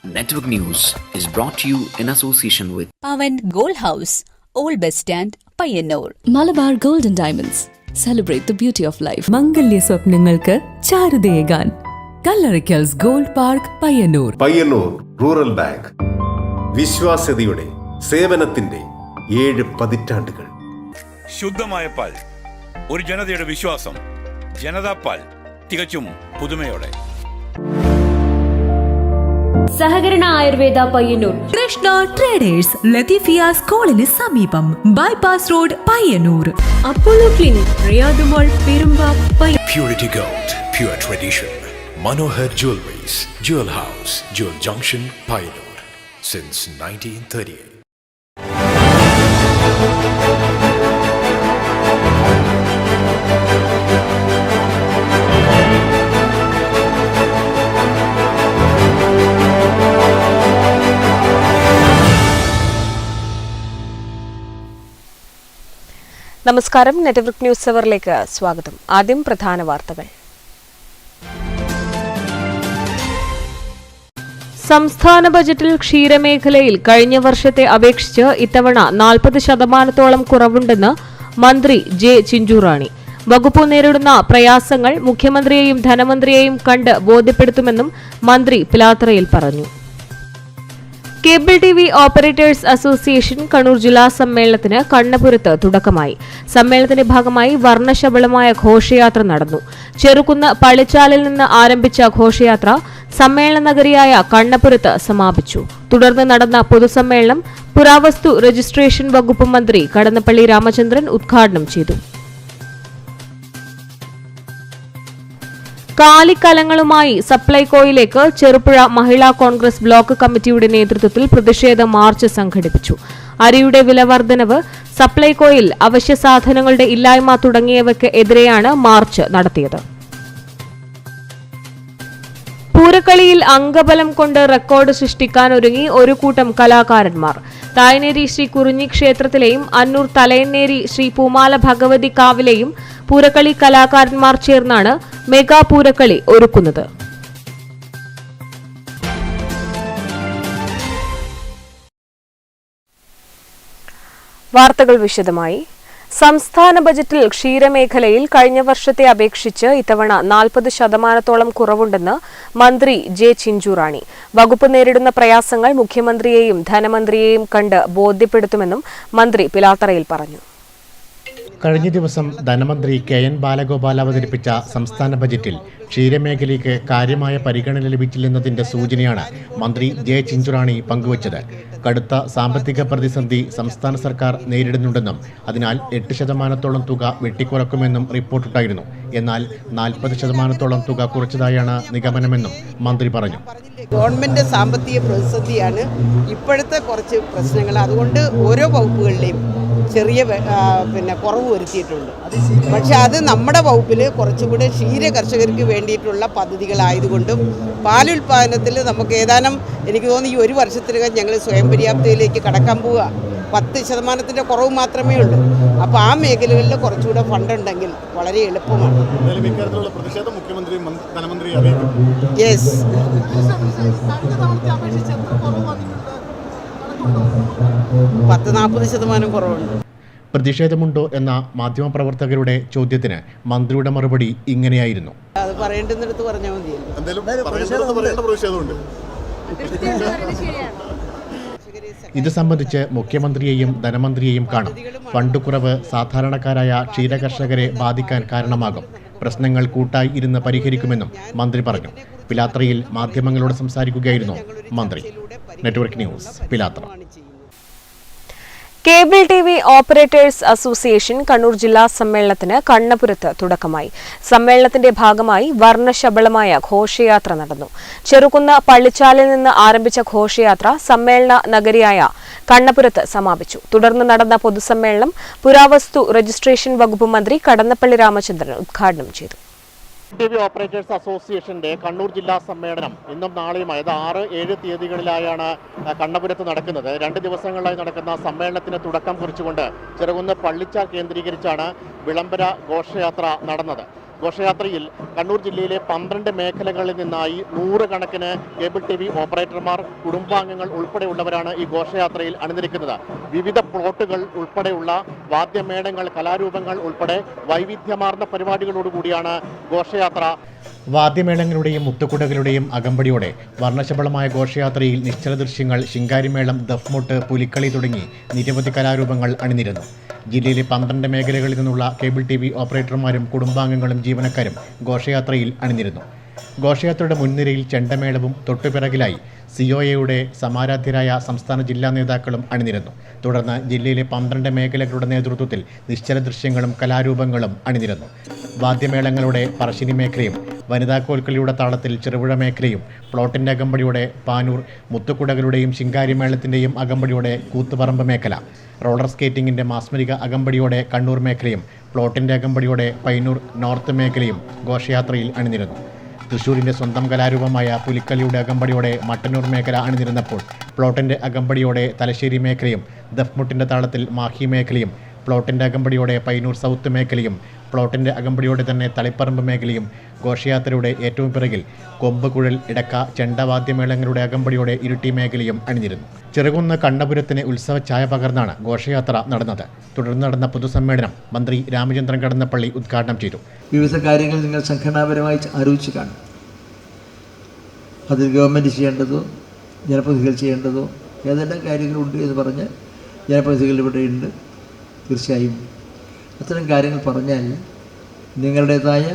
Network News is brought to you in association with Pavan Gold House, Old Bus Stand, Payyanur. Malabar Gold and Diamonds. Celebrate the beauty of life. മംഗല്യ സ്വപ്നങ്ങൾക്ക് ചാരുതയേകാൻ Kallarickals gold park Payyanur. Payyanur rural bank വിശ്വാസ്യതയുടെ സേവനത്തിന്റെ 7 പതിറ്റാണ്ടുകൾ. ശുദ്ധമായ പാൽ, ഒരു ജനതയുടെ വിശ്വാസം. ജനതാ പാൽ, തികച്ചും പുതുമയോടെ. സഹകരണ ആയുർവേദ പയ്യന്നൂർ. കൃഷ്ണ ട്രേഡേഴ്സ്, ലത്തീഫിയ സ്കൂളിന് സമീപം, bypass road, Payyanur. Apollo clinic, Riyadh mall, Perumba. Purity Gold, pure tradition. Manohar Jewelries, Jewel House, Jewel Junction, Payyanur, since 1938. നമസ്കാരം. നെറ്റ്വർക്ക് ന്യൂസ് അവറിലേക്ക് സ്വാഗതം. ആദ്യം പ്രധാന വാർത്തകൾ. സംസ്ഥാന ബജറ്റിൽ ക്ഷീരമേഖലയിൽ കഴിഞ്ഞ വർഷത്തെ അപേക്ഷിച്ച് ഇത്തവണ 40% കുറവുണ്ടെന്ന് മന്ത്രി ജെ ചിഞ്ചുറാണി. വകുപ്പ് നേരിടുന്ന പ്രയാസങ്ങൾ മുഖ്യമന്ത്രിയെയും ധനമന്ത്രിയെയും കണ്ട് ബോധ്യപ്പെടുത്തുമെന്നും മന്ത്രി പിലാത്തറയിൽ പറഞ്ഞു. Cable TV operators association Kannur ജില്ലാ സമ്മേളനത്തിന് കണ്ണപുരത്ത് തുടക്കമായി. സമ്മേളനത്തിന്റെ ഭാഗമായി വർണ്ണശബളമായ ഘോഷയാത്ര നടന്നു. ചെറുകുന്ന് പള്ളിച്ചാലിൽ നിന്ന് ആരംഭിച്ച ഘോഷയാത്ര സമ്മേളന നഗരിയായ കണ്ണപുരത്ത് സമാപിച്ചു. തുടർന്ന് നടന്ന പൊതുസമ്മേളനം പുരാവസ്തു രജിസ്ട്രേഷൻ വകുപ്പ് മന്ത്രി കടന്നപ്പള്ളി രാമചന്ദ്രൻ ഉദ്ഘാടനം ചെയ്തു. കാലിക്കലങ്ങളുമായി സപ്ലൈകോയിലേക്ക് ചെറുപുഴ മഹിളാ കോൺഗ്രസ് ബ്ലോക്ക് കമ്മിറ്റിയുടെ നേതൃത്വത്തിൽ പ്രതിഷേധ മാർച്ച് സംഘടിപ്പിച്ചു. അരിയുടെ വിലവർദ്ധനവ്, സപ്ലൈകോയിൽ അവശ്യ സാധനങ്ങളുടെ ഇല്ലായ്മ തുടങ്ങിയവയ്ക്ക് എതിരെയാണ് മാർച്ച് നടത്തിയത്. പൂരക്കളിയിൽ അംഗബലം കൊണ്ട് റെക്കോർഡ് സൃഷ്ടിക്കാനൊരുങ്ങി ഒരു കൂട്ടം കലാകാരന്മാർ. തായനേരി ശ്രീ കുറിഞ്ഞി ക്ഷേത്രത്തിലെയും അന്നൂർ തലയന്നേരി ശ്രീ പൂമാല ഭഗവതി കാവിലെയും പൂരക്കളി കലാകാരന്മാർ ചേർന്നാണ് മെഗാ പൂരക്കളി ഒരുക്കുന്നത്. വാർത്തകൾ വിശദമായി. സംസ്ഥാന ബജറ്റിൽ ക്ഷീരമേഖലയിൽ കഴിഞ്ഞ വർഷത്തെ അപേക്ഷിച്ച് ഇത്തവണ 40% കുറവുണ്ടെന്ന് മന്ത്രി ജെ ചിഞ്ചുറാണി. വകുപ്പ് നേരിടുന്ന പ്രയാസങ്ങൾ മുഖ്യമന്ത്രിയെയും ധനമന്ത്രിയെയും കണ്ട് ബോധ്യപ്പെടുത്തുമെന്നും മന്ത്രി പിലാത്തറയിൽ പറഞ്ഞു. കഴിഞ്ഞ ദിവസം ധനമന്ത്രി കെ എൻ ബാലഗോപാൽ അവതരിപ്പിച്ച സംസ്ഥാന ബജറ്റിൽ ക്ഷീരമേഖലയ്ക്ക് കാര്യമായ പരിഗണന ലഭിച്ചില്ലെന്നതിന്റെ സൂചനയാണ് മന്ത്രി ജെ ചിഞ്ചുറാണി പങ്കുവച്ചത്. കടുത്ത സാമ്പത്തിക പ്രതിസന്ധി സംസ്ഥാന സർക്കാർ നേരിടുന്നുണ്ടെന്നും അതിനാൽ 8% തുക വെട്ടിക്കുറക്കുമെന്നും റിപ്പോർട്ടുണ്ടായിരുന്നു. എന്നാൽ 40% തുക കുറച്ചതായാണ് നിഗമനമെന്നും മന്ത്രി പറഞ്ഞു. ഗവൺമെന്റ് സാമ്പത്തിക പ്രതിസന്ധിയാണ് ഇപ്പോഴത്തെ കുറച്ച് പ്രശ്നങ്ങൾ. അതുകൊണ്ട് ഓരോ വകുപ്പുകളിലെയും ചെറിയ കുറവ് വരുത്തിയിട്ടുണ്ട്. പക്ഷെ അത് നമ്മുടെ വകുപ്പിൽ കുറച്ചുകൂടെ ക്ഷീര കർഷകർക്ക് വേണ്ടിയിട്ടുള്ള പദ്ധതികളായതുകൊണ്ടും പാലുൽപാദനത്തിൽ നമുക്ക് ഏതാനും എനിക്ക് തോന്നി ഈ ഒരു വർഷത്തിനകം ഞങ്ങൾ സ്വയം പര്യാപ്തതയിലേക്ക് കടക്കാൻ പോവുക. 10% കുറവ് മാത്രമേ ഉള്ളൂ. അപ്പോൾ ആ മേഖലകളിൽ കുറച്ചുകൂടെ ഫണ്ടുണ്ടെങ്കിൽ വളരെ എളുപ്പമാണ്. യെസ്, 40% കുറവുണ്ട്. പ്രതിഷേധമുണ്ടോ എന്ന മാധ്യമപ്രവർത്തകരുടെ ചോദ്യത്തിന് മന്ത്രിയുടെ മറുപടി ഇങ്ങനെയായിരുന്നു. അത് പറയേണ്ടുന്നിടത്ത് പറഞ്ഞാൽ മതിയല്ലോ. ഇത് സംബന്ധിച്ച് മുഖ്യമന്ത്രിയെയും ധനമന്ത്രിയെയും കാണും. ഫണ്ട് കുറവ് സാധാരണക്കാരായ ക്ഷീരകർഷകരെ ബാധിക്കാൻ കാരണമാകും. പ്രശ്നങ്ങൾ കൂട്ടായി ഇരുന്ന് പരിഹരിക്കുമെന്നും മന്ത്രി പറഞ്ഞു. പിലാത്രയിൽ മാധ്യമങ്ങളോട് സംസാരിക്കുകയായിരുന്നു മന്ത്രി. Network news, Pilathara. Cable TV operators association Kannur ജില്ലാ സമ്മേളനത്തിന് കണ്ണപുരത്ത് തുടക്കമായി. സമ്മേളനത്തിന്റെ ഭാഗമായി വർണ്ണശബളമായ ഘോഷയാത്ര നടന്നു. ചെറുകുന്ന് പള്ളിച്ചാലിൽ നിന്ന് ആരംഭിച്ച ഘോഷയാത്ര സമ്മേളന നഗരിയായ കണ്ണപുരത്ത് സമാപിച്ചു. തുടർന്ന് നടന്ന പൊതുസമ്മേളനം പുരാവസ്തു രജിസ്ട്രേഷൻ വകുപ്പ് മന്ത്രി കടന്നപ്പള്ളി രാമചന്ദ്രൻ ഉദ്ഘാടനം ചെയ്തു. ടിവി ഓപ്പറേറ്റേഴ്സ് അസോസിയേഷന്റെ കണ്ണൂർ ജില്ലാ സമ്മേളനം ഇന്നും നാളെയുമായി 6-7 തീയതികളിലായാണ് കണ്ണപുരത്ത് നടക്കുന്നത്. 2 ദിവസങ്ങളിലായി നടക്കുന്ന സമ്മേളനത്തിന് തുടക്കം കുറിച്ചുകൊണ്ട് ചെറുകുന്ന് പള്ളിച്ചാൽ കേന്ദ്രീകരിച്ചാണ് വിളംബര ഘോഷയാത്ര നടന്നത്. ഘോഷയാത്രയിൽ കണ്ണൂർ ജില്ലയിലെ 12 മേഖലകളിൽ നിന്നായി 100 കണക്കിന് കേബിൾ TV ഓപ്പറേറ്റർമാർ, കുടുംബാംഗങ്ങൾ ഉൾപ്പെടെയുള്ളവരാണ് ഈ ഘോഷയാത്രയിൽ അണിനിരക്കുന്നത്. വിവിധ പ്ലോട്ടുകൾ ഉൾപ്പെടെയുള്ള വാദ്യമേളങ്ങൾ, കലാരൂപങ്ങൾ ഉൾപ്പെടെ വൈവിധ്യമാർന്ന പരിപാടികളോടുകൂടിയാണ് ഘോഷയാത്ര. വാദ്യമേളങ്ങളുടെയും മുത്തുകുടകളുടെയും അകമ്പടിയോടെ വർണ്ണശബളമായ ഘോഷയാത്രയിൽ നിശ്ചല ദൃശ്യങ്ങൾ, ശിങ്കാരിമേളം, ദഫ്മുട്ട്, പുലിക്കളി തുടങ്ങി നിരവധി കലാരൂപങ്ങൾ അണിനിരന്നു. ജില്ലയിലെ 12 മേഖലകളിൽ നിന്നുള്ള കേബിൾ TV ഓപ്പറേറ്റർമാരും കുടുംബാംഗങ്ങളും ജീവനക്കാരും ഘോഷയാത്രയിൽ അണിനിരന്നു. ഘോഷയാത്രയുടെ മുൻനിരയിൽ ചെണ്ടമേളവും തൊട്ടുപിറകിലായി COAയുടെ സമാരാധ്യരായ സംസ്ഥാന ജില്ലാ നേതാക്കളും അണിനിരന്നു. തുടർന്ന് ജില്ലയിലെ 12 മേഖലകളുടെ നേതൃത്വത്തിൽ നിശ്ചല ദൃശ്യങ്ങളും കലാരൂപങ്ങളും അണിനിരന്നു. വാദ്യമേളങ്ങളുടെ പറശ്ശിനി മേഖലയും വനിതാ കോൽക്കളിയുടെ താളത്തിൽ ചെറുപുഴ മേഖലയും, പ്ലോട്ടിൻ്റെ അകമ്പടിയോടെ പാനൂർ, മുത്തുകുടകളുടെയും ശിങ്കാരിമേളത്തിൻ്റെയും അകമ്പടിയോടെ കൂത്തുപറമ്പ് മേഖല, റോളർ സ്കേറ്റിങ്ങിൻ്റെ മാസ്മരിക അകമ്പടിയോടെ കണ്ണൂർ മേഖലയും, പ്ലോട്ടിൻ്റെ അകമ്പടിയോടെ പയ്യന്നൂർ നോർത്ത് മേഖലയും ഘോഷയാത്രയിൽ അണിനിരന്നു. തൃശ്ശൂരിൻ്റെ സ്വന്തം കലാരൂപമായ പുലിക്കളിയുടെ അകമ്പടിയോടെ മട്ടന്നൂർ മേഖല അണിനിരുന്നപ്പോൾ പ്ലോട്ടിൻ്റെ അകമ്പടിയോടെ തലശ്ശേരി മേഖലയും, ദഫ്മുട്ടിൻ്റെ താളത്തിൽ മാഹി മേഖലയും, പ്ലോട്ടിൻ്റെ അകമ്പടിയോടെ പയ്യന്നൂർ സൗത്ത് മേഖലയും, പ്ലോട്ടിൻ്റെ അകമ്പടിയോടെ തന്നെ തളിപ്പറമ്പ് മേഖലയും, ഘോഷയാത്രയുടെ ഏറ്റവും പിറകിൽ കൊമ്പ്, കുഴൽ, ഇടക്ക, ചെണ്ടവാദ്യമേളങ്ങളുടെ അകമ്പടിയോടെ ഇരിട്ടി മേഖലയും അണിനിരുന്നു. ചെറുകുന്ന് കണ്ണപുരത്തിന് ഉത്സവ ഛായ പകർന്നാണ് ഘോഷയാത്ര നടന്നത്. തുടർന്ന് നടന്ന പൊതുസമ്മേളനം മന്ത്രി രാമചന്ദ്രൻ കടന്നപ്പള്ളി ഉദ്ഘാടനം ചെയ്തു. വിവിധ കാര്യങ്ങൾ നിങ്ങൾ സംഘടനാപരമായി ആലോചിച്ച് കാണും. അതിൽ ഗവൺമെൻറ് ചെയ്യേണ്ടതോ ജനപ്രതിനിധികൾ ചെയ്യേണ്ടതോ ഏതെല്ലാം കാര്യങ്ങളുണ്ട് എന്ന് പറഞ്ഞ് ജനപ്രതിനിധികൾ ഇവിടെയുണ്ട്. തീർച്ചയായും അത്തരം കാര്യങ്ങൾ പറഞ്ഞാൽ നിങ്ങളുടേതായ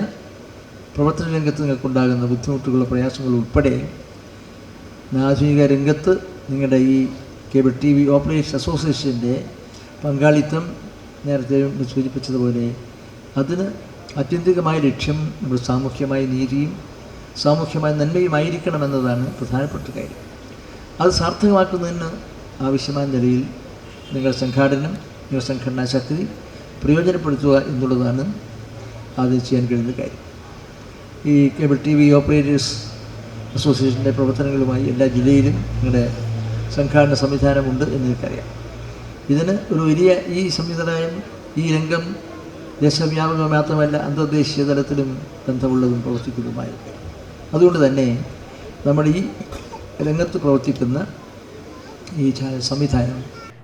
പ്രവർത്തന രംഗത്ത് നിങ്ങൾക്കുണ്ടാകുന്ന ബുദ്ധിമുട്ടുകളോ പ്രയാസങ്ങളോ ഉൾപ്പെടെ ആധുനിക രംഗത്ത് നിങ്ങളുടെ ഈ കേബിൾ TV ഓപ്പറേറ്റേഴ്സ് അസോസിയേഷൻ്റെ പങ്കാളിത്തം നേരത്തെ സൂചിപ്പിച്ചതുപോലെ അതിന് ആത്യന്തികമായ ലക്ഷ്യം നമ്മുടെ സാമൂഹ്യമായ നീതിയും സാമൂഹ്യമായ നന്മയുമായിരിക്കണമെന്നതാണ് പ്രധാനപ്പെട്ട കാര്യം. അത് സാർത്ഥകമാക്കുന്നതിന് ആവശ്യമായ നിലയിൽ നിങ്ങളുടെ സംഘാടനം, നിങ്ങളുടെ സംഘടനാ ശക്തി പ്രയോജനപ്പെടുത്തുക എന്നുള്ളതാണ് ആദ്യം ചെയ്യാൻ കഴിയുന്ന കാര്യം. ഈ കേബിൾ TV ഓപ്പറേറ്റേഴ്സ് അസോസിയേഷൻ്റെ പ്രവർത്തനങ്ങളുമായി എല്ലാ ജില്ലയിലും നിങ്ങളുടെ സംഘാടന സംവിധാനമുണ്ട് എന്ന് എനിക്കറിയാം. ഇതിന് ഒരു വലിയ ഈ സംവിധാനം, ഈ രംഗം ദേശവ്യാപകം മാത്രമല്ല അന്തർദേശീയ തലത്തിലും ബന്ധമുള്ളതും പ്രവർത്തിക്കുന്നതുമായ കാര്യം. അതുകൊണ്ട് തന്നെ നമ്മുടെ ഈ രംഗത്ത് പ്രവർത്തിക്കുന്ന ഈ സംവിധാനം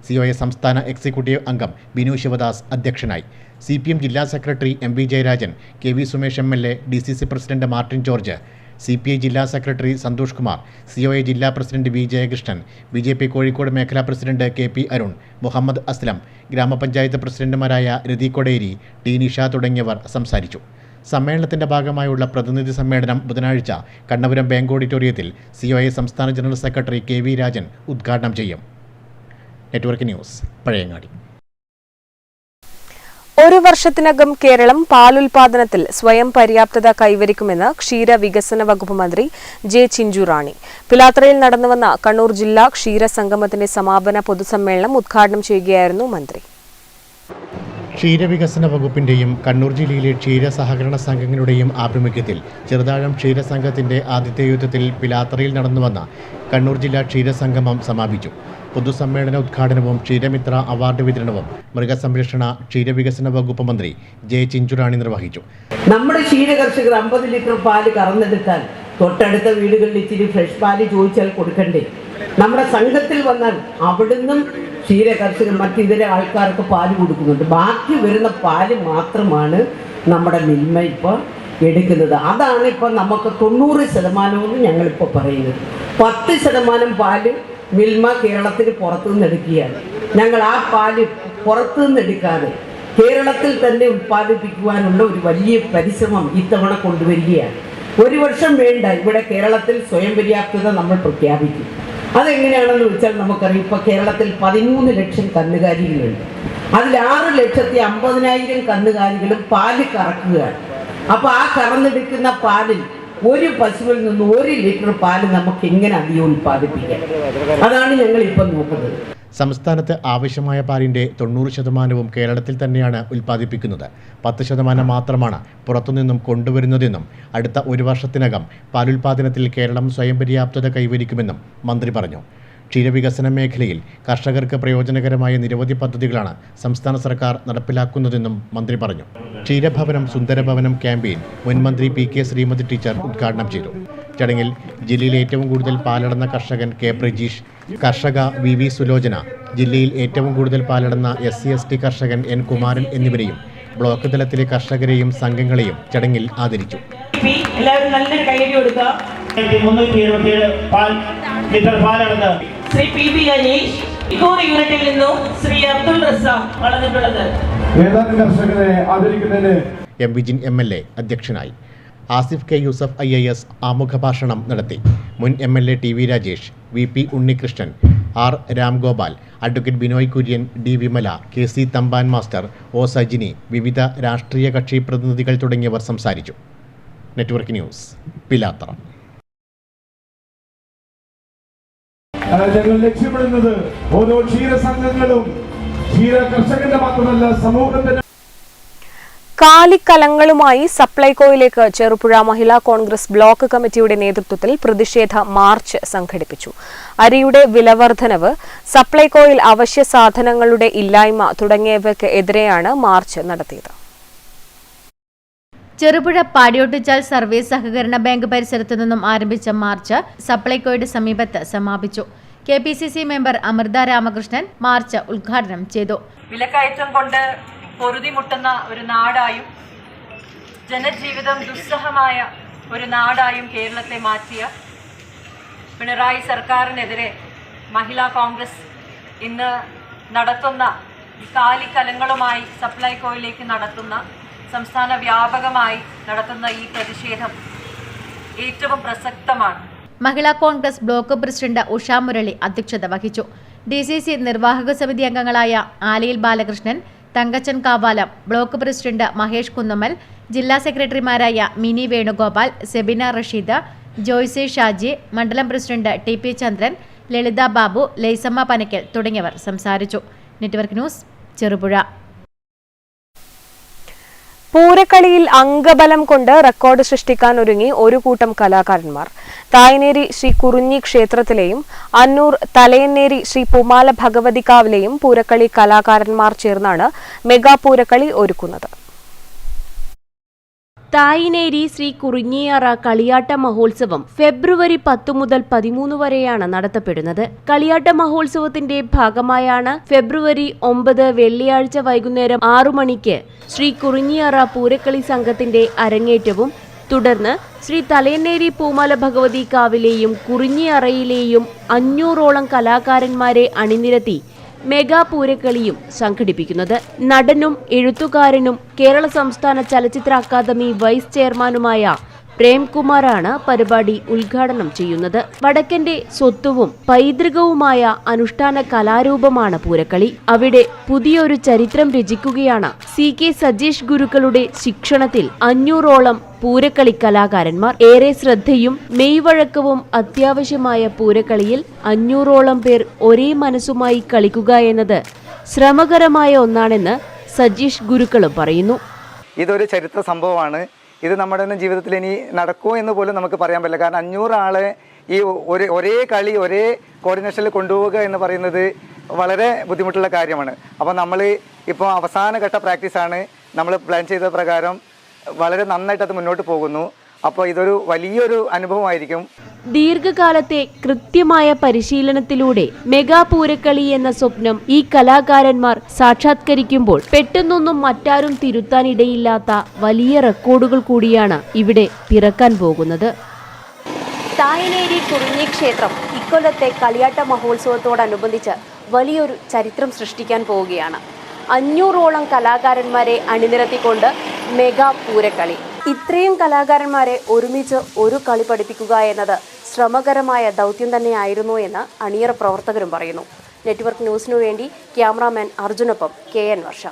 COA സംസ്ഥാന എക്സിക്യൂട്ടീവ് അംഗം ബിനു ശിവദാസ് അധ്യക്ഷനായി. CPM ജില്ലാ secretary MV Jayarajan, KV Sumesh MLA, DCC president Martin George, CPI ജില്ലാ സെക്രട്ടറി സന്തോഷ് കുമാർ, COA ജില്ലാ president V Jayakrishnan, BJP Kozhikode മേഖലാ പ്രസിഡന്റ് KP അരുൺ, മുഹമ്മദ് അസ്ലം, ഗ്രാമപഞ്ചായത്ത് പ്രസിഡന്റുമാരായ രതി കൊടേരി, T നിഷ തുടങ്ങിയവർ സംസാരിച്ചു. സമ്മേളനത്തിന്റെ ഭാഗമായുള്ള പ്രതിനിധി സമ്മേളനം ബുധനാഴ്ച കണ്ണപുരം ബാങ്ക് ഓഡിറ്റോറിയത്തിൽ COA സംസ്ഥാന ജനറൽ സെക്രട്ടറി KV രാജൻ ഉദ്ഘാടനം ചെയ്യും. Network news, Pazhayangadi. ഒരു വർഷത്തിനകം കേരളം പാലുൽപാദനത്തിൽ സ്വയം പര്യാപ്തത കൈവരിക്കുമെന്ന് ക്ഷീരവികസന വകുപ്പ് മന്ത്രി ജെ ചിഞ്ചുറാണി പിലാത്രയിൽ നടന്നുവന്ന കണ്ണൂർ ജില്ലാ ക്ഷീരസംഗമത്തിന്റെ സമാപന പൊതുസമ്മേളനം ഉദ്ഘാടനം ചെയ്യുകയായിരുന്നു മന്ത്രി. ക്ഷീരവികസന വകുപ്പിൻ്റെയും കണ്ണൂർ ജില്ലയിലെ ക്ഷീര സഹകരണ സംഘങ്ങളുടെയും ആഭിമുഖ്യത്തിൽ ചെറുതാഴം ക്ഷീരസംഘത്തിൻ്റെ ആദ്യത്തെ യുദ്ധത്തിൽ പിലാത്രയിൽ നടന്നുവന്ന കണ്ണൂർ ജില്ലാ ക്ഷീരസംഗമം സമാപിച്ചു. പൊതുസമ്മേളന ഉദ്ഘാടനവും ക്ഷീരമിത്ര അവാർഡ് വിതരണവും മൃഗസംരക്ഷണ ക്ഷീരവികസന വകുപ്പ് മന്ത്രി ജെ ചിഞ്ചുറാണി നിർവഹിച്ചു. നമ്മുടെ ക്ഷീര കർഷകർ 50 ലിറ്റർ പാല് കറന്നെടുത്താൽ തൊട്ടടുത്ത വീടുകളിൽ ഇച്ചിരി ഫ്രഷ് പാല് ചോദിച്ചാൽ കൊടുക്കണ്ടേ? നമ്മുടെ സംഘത്തിൽ വന്നാൽ അവിടുന്ന് ക്ഷീര കർഷകർ മറ്റിതര ആൾക്കാർക്ക് പാല് കൊടുക്കുന്നുണ്ട്. ബാക്കി വരുന്ന പാല് മാത്രമാണ് നമ്മുടെ മിൽമ ഇപ്പോൾ എടുക്കുന്നത്. അതാണ് ഇപ്പോൾ നമുക്ക് 90% ഞങ്ങളിപ്പോൾ പറയുന്നത്. 10% പാല് മിൽമ കേരളത്തിന് പുറത്തുനിന്ന് എടുക്കുകയാണ്. ഞങ്ങൾ ആ പാല് പുറത്തുനിന്ന് എടുക്കാതെ കേരളത്തിൽ തന്നെ ഉൽപ്പാദിപ്പിക്കുവാനുള്ള ഒരു വലിയ പരിശ്രമം ഇത്തവണ കൊണ്ടുവരികയാണ്. ഒരു വർഷം വേണ്ട, ഇവിടെ കേരളത്തിൽ സ്വയം പര്യാപ്തത നമ്മൾ പ്രഖ്യാപിക്കും. അതെങ്ങനെയാണെന്ന് വെച്ചാൽ നമുക്കറിയാം, ഇപ്പോൾ കേരളത്തിൽ 13 ലക്ഷം കന്നുകാലികളുണ്ട്. അതിൽ 6,50,000 കന്നുകാലികളും പാല് കറക്കുകയാണ്. അപ്പോൾ ആ കറന്നെടുക്കുന്ന പാലിൽ ഒരു പശുവിൽ നിന്ന് 1 ലിറ്റർ പാല് നമുക്ക് എങ്ങനെ അധികം ഉൽപ്പാദിപ്പിക്കാം? അതാണ് ഞങ്ങൾ ഇപ്പം നോക്കുന്നത്. സംസ്ഥാനത്ത് ആവശ്യമായ പാലിൻ്റെ 90% കേരളത്തിൽ തന്നെയാണ് ഉൽപ്പാദിപ്പിക്കുന്നത്. 10% മാത്രമാണ് പുറത്തുനിന്നും കൊണ്ടുവരുന്നതെന്നും അടുത്ത ഒരു വർഷത്തിനകം പാലുൽപാദനത്തിൽ കേരളം സ്വയം പര്യാപ്തത കൈവരിക്കുമെന്നും മന്ത്രി പറഞ്ഞു. ക്ഷീരവികസന മേഖലയിൽ കർഷകർക്ക് പ്രയോജനകരമായ നിരവധി പദ്ധതികളാണ് സംസ്ഥാന സർക്കാർ നടപ്പിലാക്കുന്നതെന്നും മന്ത്രി പറഞ്ഞു. ക്ഷീരഭവനം സുന്ദരഭവനം ക്യാമ്പയിൻ മുൻമന്ത്രി PK ശ്രീമതി ടീച്ചർ ഉദ്ഘാടനം ചെയ്തു. ചടങ്ങിൽ ജില്ലയിൽ ഏറ്റവും കൂടുതൽ പാലടന്ന കർഷകൻ K പ്രജീഷ്, കർഷക VV സുലോചന, ജില്ലയിൽ ഏറ്റവും കൂടുതൽ പാലടന്ന SC/ST കർഷകൻ N കുമാരൻ എന്നിവരെയും ബ്ലോക്ക് തലത്തിലെ കർഷകരെയും സംഘങ്ങളെയും ചടങ്ങിൽ ആദരിച്ചു. എല്ലാവരും നല്ലൊരു കൈയടി കൊടുക്കുക. 377 ലിറ്റർ പാലടന്ന് ശ്രീ PB അനീഷ് ഇക്കോർ യൂണിറ്റിൽ നിന്നും ശ്രീ അബ്ദുൾ റസാഖ് വളർന്നിട്ടുള്ളത്. ഏതാനും കർഷകരെ ആദരിക്കുന്നതിന് M വിജിൻ MLA അധ്യക്ഷനായി. ആസിഫ് K യൂസഫ് IAS ആമുഖഭാഷണം നടത്തി. മുൻ MLA TV Rajesh, VP Unnikrishnan, R Ramgopal, advocate Binoy Kurian, D Vimala, KC Thampan master, O Sajini, വിവിധ രാഷ്ട്രീയ കക്ഷി പ്രതിനിധികൾ തുടങ്ങിയവർ സംസാരിച്ചു. Network news, Pilathara. ഞങ്ങൾ ലക്ഷ്യമിടുന്നത് ഓരോ ക്ഷീരസംഘങ്ങളും ക്ഷീര കർഷകന്റെ മാത്രമല്ല സമൂഹത്തിന്റെ കാലിക്കലങ്ങളുമായി സപ്ലൈകോയിലേക്ക് ചെറുപുഴ മഹിളാ കോൺഗ്രസ് ബ്ലോക്ക് കമ്മിറ്റിയുടെ നേതൃത്വത്തിൽ പ്രതിഷേധ മാർച്ച് സംഘടിപ്പിച്ചു. അരിയുടെ വിലവർദ്ധനവ്, സപ്ലൈകോയിൽ അവശ്യ സാധനങ്ങളുടെ ഇല്ലായ്മ തുടങ്ങിയവയ്ക്ക് എതിരെയാണ് മാർച്ച് നടത്തിയത്. ചെറുപുഴ പാടിയോട്ടുചാൽ സർവീസ് സഹകരണ ബാങ്ക് പരിസരത്തു നിന്നും ആരംഭിച്ച മാർച്ച് സപ്ലൈകോയുടെ സമീപത്ത് സമാപിച്ചു. KPCC member Amritha Ramakrishnan march ഉദ്ഘാടനം ചെയ്തു. വിലക്കയറ്റം കൊണ്ട് പൊറുതിമുട്ടുന്ന ഒരു നാടായും ജനജീവിതം ദുസ്സഹമായ ഒരു നാടായും കേരളത്തെ മാറ്റിയ പിണറായി സർക്കാരിനെതിരെ മഹിളാ കോൺഗ്രസ് ഇന്ന് നടത്തുന്ന കാലിക്കലങ്ങളുമായി സപ്ലൈകോയിലേക്ക് നടത്തുന്ന സംസ്ഥാന വ്യാപകമായി നടത്തുന്ന ഈ പ്രതിഷേധം ഏറ്റവും പ്രസക്തമാണ്. Mahila Congress block president Usha Murali അധ്യക്ഷത വഹിച്ചു. DCC നിർവാഹക സമിതി അംഗങ്ങളായ ആലയിൽ ബാലകൃഷ്ണൻ, തങ്കച്ചൻ കാവാലം, ബ്ലോക്ക് പ്രസിഡന്റ് മഹേഷ് കുന്നമ്മൽ, ജില്ലാ സെക്രട്ടറിമാരായ മിനി വേണുഗോപാൽ, സെബിന റഷീദ്, ജോയ്സി ഷാജി, മണ്ഡലം പ്രസിഡന്റ് TP ചന്ദ്രൻ, ലളിത ബാബു, ലൈസമ്മ പനക്കൽ തുടങ്ങിയവർ സംസാരിച്ചു. Network news, Cherupuzha. പൂരക്കളിയിൽ അംഗബലം കൊണ്ട് റെക്കോർഡ് സൃഷ്ടിക്കാൻ ഒരുങ്ങി ഒരു കൂട്ടം കലാകാരന്മാർ. തായ്നേരി ശ്രീ കുറുഞ്ഞി ക്ഷേത്രത്തിലെയും അന്നൂർ തലയന്നേരി ശ്രീ പൂമാല ഭഗവതികാവിലെയും പൂരക്കളി കലാകാരന്മാർ ചേർന്നാണ് മെഗാ പൂരക്കളി ഒരുക്കുന്നത്. തായ്നേരി ശ്രീ കുറിഞ്ഞിയാറ കളിയാട്ട മഹോത്സവം ഫെബ്രുവരി 10 മുതൽ 13 വരെയാണ് നടത്തപ്പെടുന്നത്. കളിയാട്ട മഹോത്സവത്തിന്റെ ഭാഗമായാണ് ഫെബ്രുവരി 9 വെള്ളിയാഴ്ച വൈകുന്നേരം 6 മണിക്ക് ശ്രീ കുറിഞ്ഞിയാറ പൂരക്കളി സംഘത്തിന്റെ അരങ്ങേറ്റവും തുടർന്ന് ശ്രീ തലയന്നേരി പൂമാല ഭഗവതി കാവിലെയും കുറിഞ്ഞിയറയിലെയും 500ഓളം കലാകാരന്മാരെ അണിനിരത്തി മെഗാ പൂരക്കളിയും സംഘടിപ്പിക്കുന്നത്. നടനും എഴുത്തുകാരനും കേരള സംസ്ഥാന ചലച്ചിത്ര അക്കാദമി വൈസ് ചെയർമാനുമായ പ്രേംകുമാറാണ് പരിപാടി ഉദ്ഘാടനം ചെയ്യുന്നത്. വടക്കന്റെ സ്വത്വവും പൈതൃകവുമായ അനുഷ്ഠാന കലാരൂപമാണ് പൂരക്കളി. അവിടെ പുതിയൊരു ചരിത്രം രചിക്കുകയാണ് CK സജീഷ് ഗുരുക്കളുടെ ശിക്ഷണത്തിൽ 500ഓളം പൂരക്കളി കലാകാരന്മാർ. ഏറെ ശ്രദ്ധയും മെയ്വഴക്കവും അത്യാവശ്യമായ പൂരക്കളിയിൽ 500ഓളം പേർ ഒരേ മനസ്സുമായി കളിക്കുക എന്നത് ശ്രമകരമായ ഒന്നാണെന്ന് സജീഷ് ഗുരുക്കളും പറയുന്നു. ഇതൊരു ചരിത്ര സംഭവമാണ്. ഇത് നമ്മുടെ ജീവിതത്തിൽ ഇനി നടക്കുമോ എന്ന് പോലും നമുക്ക് പറയാൻ പറ്റില്ല. കാരണം 500 ആളെ ഈ ഒരേ കളി ഒരേ കോർഡിനേഷനിൽ കൊണ്ടുപോവുക എന്ന് പറയുന്നത് വളരെ ബുദ്ധിമുട്ടുള്ള കാര്യമാണ്. അപ്പോൾ നമ്മൾ ഇപ്പോൾ അവസാനഘട്ട പ്രാക്ടീസാണ്. നമ്മൾ പ്ലാൻ ചെയ്ത പ്രകാരം വളരെ നന്നായിട്ട് അത് മുന്നോട്ട് പോകുന്നു. അപ്പോൾ ഇതൊരു വലിയൊരു അനുഭവമായിരിക്കും. ദീർഘകാലത്തെ കൃത്യമായ പരിശീലനത്തിലൂടെ മെഗാ പൂരക്കളി എന്ന സ്വപ്നം ഈ കലാകാരന്മാർ സാക്ഷാത്കരിക്കുമ്പോൾ പെട്ടെന്നൊന്നും മറ്റാരും തിരുത്താനിടയില്ലാത്ത വലിയ റെക്കോർഡുകൾ കൂടിയാണ് ഇവിടെ പിറക്കാൻ പോകുന്നത്. തായ്നേരി കുറിഞ്ഞി ക്ഷേത്രം ഇക്കൊല്ലത്തെ കളിയാട്ട മഹോത്സവത്തോടനുബന്ധിച്ച് വലിയൊരു ചരിത്രം സൃഷ്ടിക്കാൻ പോവുകയാണ്. 500ഓളം കലാകാരന്മാരെ അണിനിരത്തിക്കൊണ്ട് മെഗാ പൂരക്കളി. ഇത്രയും കലാകാരന്മാരെ ഒരുമിച്ച് ഒരു കളി പഠിപ്പിക്കുക എന്നത് ശ്രമകരമായ ദൗത്യം തന്നെയായിരുന്നു എന്ന് അണിയറ പ്രവർത്തകരും പറയുന്നു. നെറ്റ്വർക്ക് ന്യൂസിനു വേണ്ടി ക്യാമറാമാൻ അർജുനൊപ്പം KN വർഷ.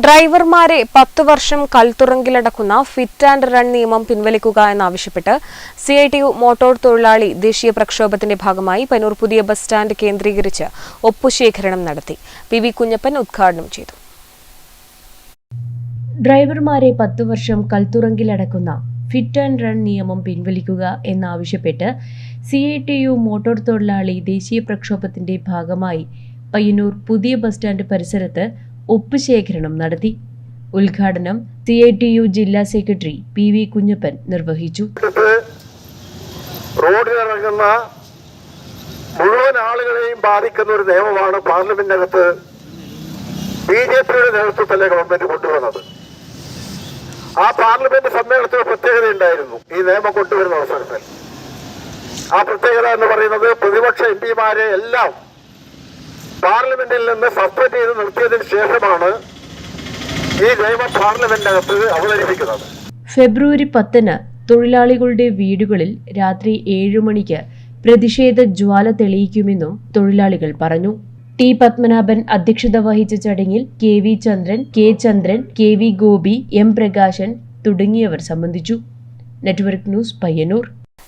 ഡ്രൈവർമാരെ 10 വർഷം കൽത്തുറങ്കിലടക്കുന്ന ഫിറ്റ് ആൻഡ് റൺ നിയമം പിൻവലിക്കുക എന്നാവശ്യപ്പെട്ട് CITU മോട്ടോർ തൊഴിലാളി ദേശീയ പ്രക്ഷോഭത്തിന്റെ ഭാഗമായി പനൂർ പുതിയ ബസ് സ്റ്റാൻഡ് കേന്ദ്രീകരിച്ച് ഒപ്പുശേഖരണം നടത്തി. PV കുഞ്ഞപ്പൻ ഉദ്ഘാടനം ചെയ്തു. ഡ്രൈവർമാരെ 10 വർഷം കൽത്തുറങ്കിലടക്കുന്ന ഫിറ്റ് ആൻഡ് റൺ നിയമം പിൻവലിക്കുക എന്നാവശ്യപ്പെട്ട് CITU മോട്ടോർ തൊഴിലാളി ദേശീയ പ്രക്ഷോഭത്തിന്റെ ഭാഗമായി പയ്യന്നൂർ പുതിയ ബസ് സ്റ്റാൻഡ് പരിസരത്ത് ഒപ്പ് ശേഖരണം നടത്തി. ഉദ്ഘാടനം CITU ജില്ലാ സെക്രട്ടറി PV കുഞ്ഞപ്പൻ നിർവഹിച്ചു. റോഡിലിറങ്ങുന്ന മുഴുവൻ ആളുകളെയും ബാധിക്കുന്ന ഒരു നിയമമാണ് പാർലമെന്റിനകത്ത് BJPയുടെ നേതൃത്വത്തിലെ ഗവൺമെന്റ് കൊണ്ടുവന്നത്. ആ പാർലമെന്റ് സമ്മേളനത്തിന് പ്രത്യേകത ഉണ്ടായിരുന്നു ഈ നിയമം കൊണ്ടുവരുന്ന അവസരത്തിൽ. ആ പ്രത്യേകത എന്ന് പറയുന്നത് പ്രതിപക്ഷ MP-മാരെ എല്ലാം പാർലമെന്റിൽ നിന്ന് സസ്പെൻഡ് ചെയ്ത് നിർത്തിയതിനു ശേഷമാണ് ഈ നിയമം പാർലമെന്റിനകത്ത് അവതരിപ്പിക്കുന്നത്. ഫെബ്രുവരി 10 തൊഴിലാളികളുടെ വീടുകളിൽ രാത്രി 7 മണിക്ക് പ്രതിഷേധ ജ്വാല തെളിയിക്കുമെന്നും തൊഴിലാളികൾ പറഞ്ഞു. T. പത്മനാഭൻ അധ്യക്ഷത വഹിച്ച ചടങ്ങിൽ KV ചന്ദ്രൻ, K. ചന്ദ്രൻ, KV ഗോപി, M. പ്രകാശൻ തുടങ്ങിയവർ സംബന്ധിച്ചു. Network news, Payyanur.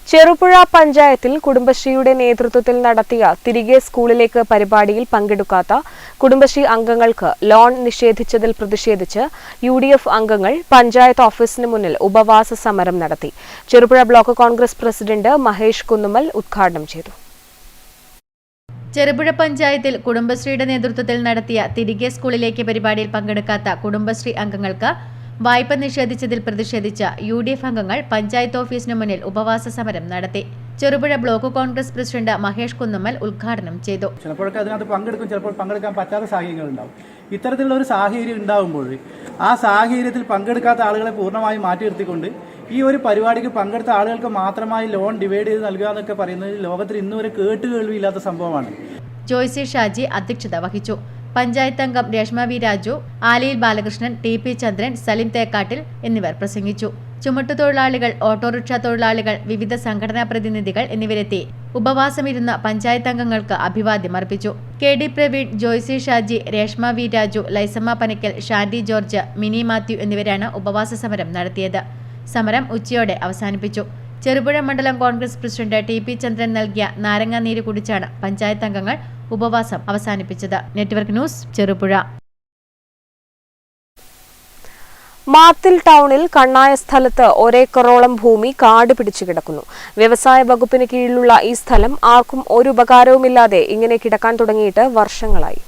ചെറുപുഴ പഞ്ചായത്തിൽ കുടുംബശ്രീയുടെ നേതൃത്വത്തിൽ നടത്തിയ തിരികെ സ്കൂളിലേക്ക് പരിപാടിയിൽ പങ്കെടുക്കാത്ത കുടുംബശ്രീ അംഗങ്ങൾക്ക് ലോൺ നിഷേധിച്ചതിൽ പ്രതിഷേധിച്ച് UDF അംഗങ്ങൾ പഞ്ചായത്ത് ഓഫീസിന് മുന്നിൽ ഉപവാസ സമരം നടത്തി. ചെറുപുഴ ബ്ലോക്ക് കോൺഗ്രസ് പ്രസിഡന്റ് മഹേഷ് കുന്നുമ്മൽ ഉദ്ഘാടനം ചെയ്തു. ചെറുപുഴ പഞ്ചായത്തിൽ കുടുംബശ്രീയുടെ നേതൃത്വത്തിൽ നടത്തിയ തിരികെ സ്കൂളിലേക്ക് പരിപാടിയിൽ പങ്കെടുക്കാത്ത കുടുംബശ്രീ അംഗങ്ങൾക്ക് വായ്പ നിഷേധിച്ചതിൽ പ്രതിഷേധിച്ച UDF അംഗങ്ങൾ പഞ്ചായത്ത് ഓഫീസിന് മുന്നിൽ ഉപവാസ സമരം നടത്തി. ചെറുപുഴ ബ്ലോക്ക് കോൺഗ്രസ് പ്രസിഡന്റ് മഹേഷ് കുന്നുമ്മൽ ഉദ്ഘാടനം ചെയ്തു. ചിലപ്പോഴൊക്കെ അതിനകത്ത് പങ്കെടുക്കും, ചിലപ്പോൾ പങ്കെടുക്കാൻ പറ്റാത്ത സാഹചര്യങ്ങൾ ഉണ്ടാവും. ഇത്തരത്തിലുള്ള ഒരു സാഹചര്യം ഉണ്ടാകുമ്പോൾ ആ സാഹചര്യത്തിൽ പങ്കെടുക്കാത്ത ആളുകളെ പൂർണ്ണമായും മാറ്റി നിർത്തിക്കൊണ്ട് ഈ ഒരു പരിപാടിക്ക് പങ്കെടുത്ത ആളുകൾക്ക് മാത്രമായി ലോൺ ഡിവൈഡ് ചെയ്ത് നൽകുക എന്നൊക്കെ പറയുന്നത് ലോകത്തിൽ ഇന്നുവരെ കേട്ടുകേൾവിയില്ലാത്ത സംഭവമാണ്. ജോയ്സി ഷാജി അധ്യക്ഷത വഹിച്ചു. പഞ്ചായത്ത് അംഗം രേഷ്മ വി രാജു, ആലയിൽ ബാലകൃഷ്ണൻ, TP ചന്ദ്രൻ, സലിം തേക്കാട്ടിൽ എന്നിവർ പ്രസംഗിച്ചു. ചുമട്ടുതൊഴിലാളികൾ, ഓട്ടോറിക്ഷ തൊഴിലാളികൾ, വിവിധ സംഘടനാ പ്രതിനിധികൾ എന്നിവരെത്തി ഉപവാസമിരുന്ന പഞ്ചായത്ത് അംഗങ്ങൾക്ക് അഭിവാദ്യം അർപ്പിച്ചു. KD Praveen, Joycy Shaji, Reshma V Raju, Lisamma Panakkal, Shandy George, Mini Mathew എന്നിവരാണ് ഉപവാസ സമരം നടത്തിയത്. സമരം ഉച്ചയോടെ അവസാനിപ്പിച്ചു. ചെറുപുഴ മണ്ഡലം കോൺഗ്രസ് പ്രസിഡന്റ് TP ചന്ദ്രൻ നൽകിയ നാരങ്ങാ നീര് കുടിച്ചാണ് പഞ്ചായത്ത് അംഗങ്ങൾ ഉപവാസം അവസാനിപ്പിച്ചത്. Network news, Cherupuzha. മാത്തിൽ ടൗണിൽ കണ്ണായ സ്ഥലത്ത് ഒരേക്കറോളം ഭൂമി കാട് പിടിച്ചു കിടക്കുന്നു. വ്യവസായ വകുപ്പിന് കീഴിലുള്ള ഈ സ്ഥലം ആർക്കും ഒരു ഉപകാരവുമില്ലാതെ ഇങ്ങനെ കിടക്കാൻ തുടങ്ങിയിട്ട് വർഷങ്ങളായി.